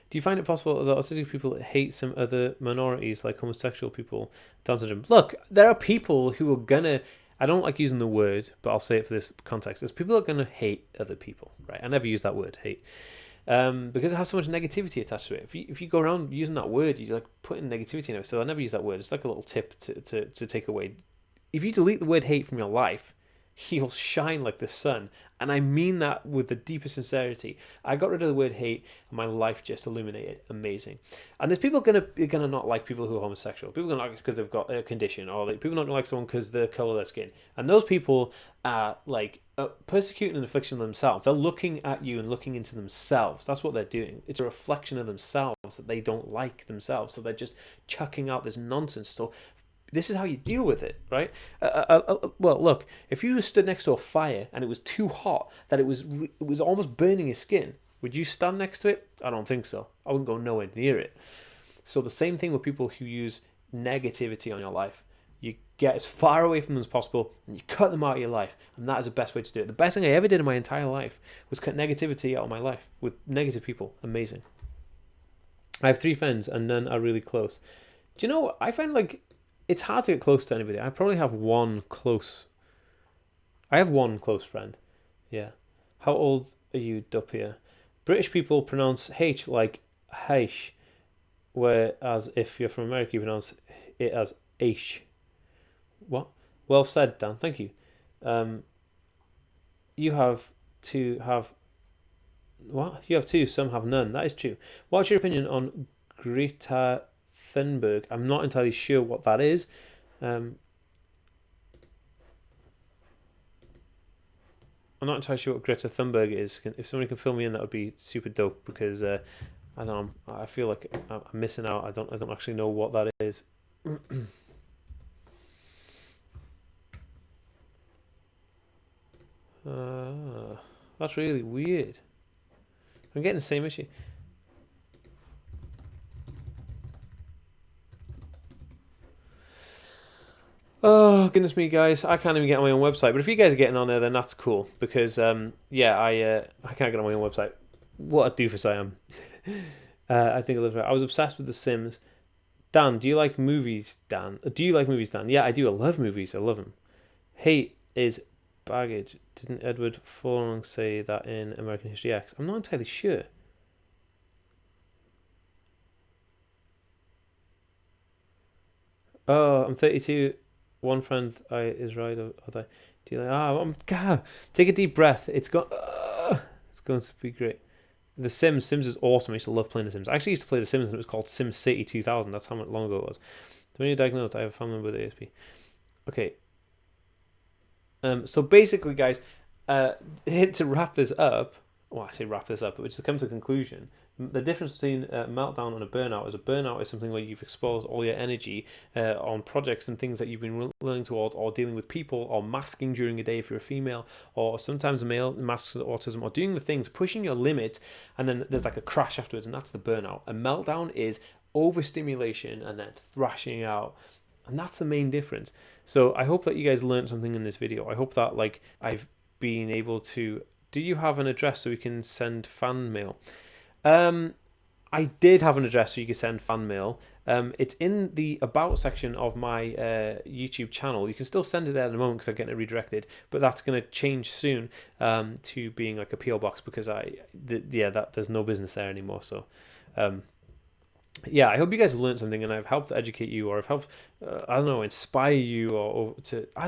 A: Do you find it possible that autistic people hate some other minorities, like homosexual people, Down syndrome? Look, there are people who are gonna. I don't like using the word, but I'll say it for this context. There's people who are gonna hate other people, right? I never use that word, hate, because it has so much negativity attached to it. If you go around using that word, you're like putting negativity in it. So I never use that word. It's like a little tip to take away. If you delete the word hate from your life, you'll shine like the sun. And I mean that with the deepest sincerity. I got rid of the word hate and my life just illuminated. Amazing. And there's people gonna not like people who are homosexual. People are gonna like because they've got a condition, or like, people not gonna like someone because the color of their skin. And those people are like persecuting and affliction themselves. They're looking at you and looking into themselves. That's what they're doing. It's a reflection of themselves that they don't like themselves. So they're just chucking out this nonsense. So this is how you deal with it, right? Well, look, if you stood next to a fire and it was too hot that it was almost burning your skin, would you stand next to it? I don't think so. I wouldn't go nowhere near it. So the same thing with people who use negativity on your life. You get as far away from them as possible and you cut them out of your life. And that is the best way to do it. The best thing I ever did in my entire life was cut negativity out of my life with negative people. Amazing. I have 3 friends and none are really close. Do you know, I find like it's hard to get close to anybody. I probably have one close friend. Yeah. How old are you, Dupia? British people pronounce H like H, whereas if you're from America, you pronounce it as H. What? Well said, Dan. Thank you. You have to have... What? You have 2, some have none. That is true. What's your opinion on Greta Thunberg? I'm not entirely sure what that is. I'm not entirely sure what Greta Thunberg is. If somebody can fill me in, that would be super dope, because I don't know. I feel like I'm missing out. I don't actually know what that is. That's really weird. I'm getting the same issue. Oh, goodness me, guys. I can't even get on my own website. But if you guys are getting on there, then that's cool. Because, I can't get on my own website. What a doofus I am. I think I was obsessed with The Sims. Dan, do you like movies, Dan? Do you like movies, Dan? Yeah, I do. I love movies. I love them. Hate is baggage. Didn't Edward Furlong say that in American History X? I'm not entirely sure. Oh, I'm 32. One friend is right. Or die. Do you like? Take a deep breath. It's going to be great. The Sims is awesome. I used to love playing The Sims. I actually used to play The Sims and it was called SimCity 2000. That's how long ago it was. When you're diagnosed, I have a family member with ASP. Okay. So basically, guys, to wrap this up, well, I say wrap this up, but just to come to a conclusion, the difference between a meltdown and a burnout is something where you've exposed all your energy on projects and things that you've been learning towards, or dealing with people, or masking during a day if you're a female, or sometimes a male masks autism, or doing the things, pushing your limit, and then there's like a crash afterwards, and that's the burnout. A meltdown is overstimulation and then thrashing out. And that's the main difference. So I hope that you guys learned something in this video. I hope that I've been able to... Do you have an address so we can send fan mail? I did have an address so you can send fan mail. It's in the About section of my YouTube channel. You can still send it there at the moment because I'm getting it redirected. But that's going to change soon to being like a PO box because there's no business there anymore. So... I hope you guys have learned something and I've helped to educate you, or I've helped, inspire you, or to, I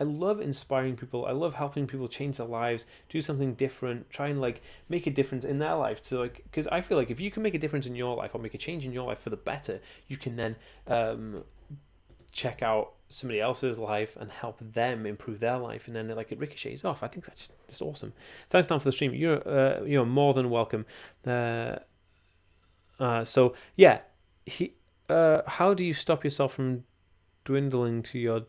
A: love inspiring people. I love helping people change their lives, do something different, try and make a difference in their life. So because I feel like if you can make a difference in your life or make a change in your life for the better, you can then check out somebody else's life and help them improve their life, and then it ricochets off. I think that's just awesome. Thanks, Dan, for the stream. You're more than welcome. How do you stop yourself from dwindling to your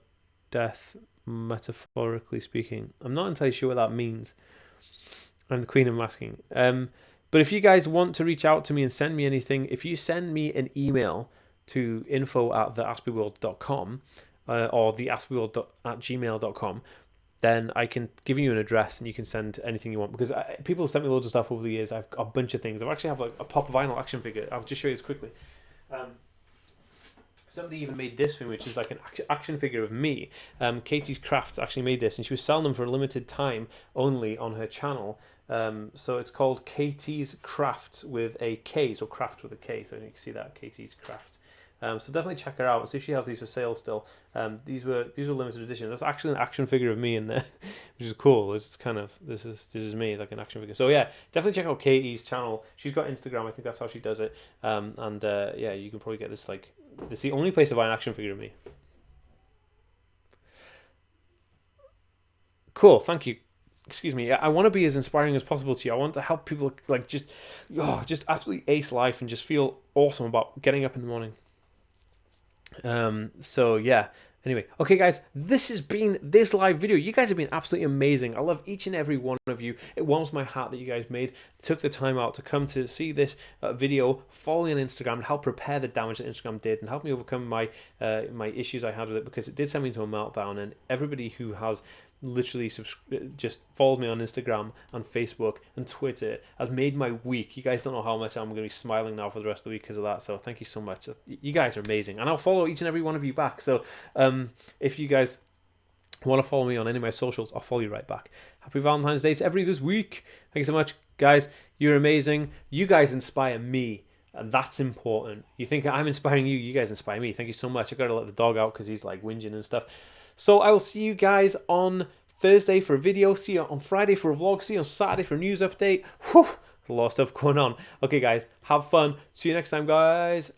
A: death, metaphorically speaking. I'm not entirely sure what that means. I'm the queen of masking. But if you guys want to reach out to me and send me anything, if you send me an email to info@theaspieworld.com or theaspieworld@gmail.com, then I can give you an address and you can send anything you want, because people have sent me loads of stuff over the years. I've got a bunch of things. I actually have like a pop vinyl action figure. I'll just show you this quickly. Somebody even made this for me, which is like an action figure of me. Katie's Crafts actually made this, and she was selling them for a limited time only on her channel. So it's called Katie's Crafts with a K, so craft with a K. So you can see that, Katie's Crafts. So definitely check her out and see if she has these for sale still. These were limited edition. That's actually an action figure of me in there, which is cool. It's kind of this is me, like an action figure. So yeah, definitely check out Katie's channel. She's got Instagram. I think that's how she does it. Yeah, you can probably get this like. It's the only place to buy an action figure of me. Cool, thank you. Excuse me. I want to be as inspiring as possible to you. I want to help people like just absolutely ace life and just feel awesome about getting up in the morning. So yeah. Anyway, okay guys, this has been this live video. You guys have been absolutely amazing. I love each and every one of you. It warms my heart that you guys took the time out to come to see this video, follow me on Instagram, and help repair the damage that Instagram did, and help me overcome my my issues I had with it, because it did send me into a meltdown. And everybody who has literally just followed me on Instagram and Facebook and Twitter has made my week. You guys don't know how much I'm going to be smiling now for the rest of the week because of that. So thank you so much. You guys are amazing, and I'll follow each and every one of you back. So if you guys want to follow me on any of my socials, I'll follow you right back. Happy Valentine's Day to everybody this week. Thank you so much, guys. You're amazing. You guys inspire me, and that's important. You think I'm inspiring you, you guys inspire me. Thank you so much. I gotta let the dog out because he's like whinging and stuff. So I will see you guys on Thursday for a video. See you on Friday for a vlog. See you on Saturday for a news update. Whew, a lot of stuff going on. Okay, guys, have fun. See you next time, guys.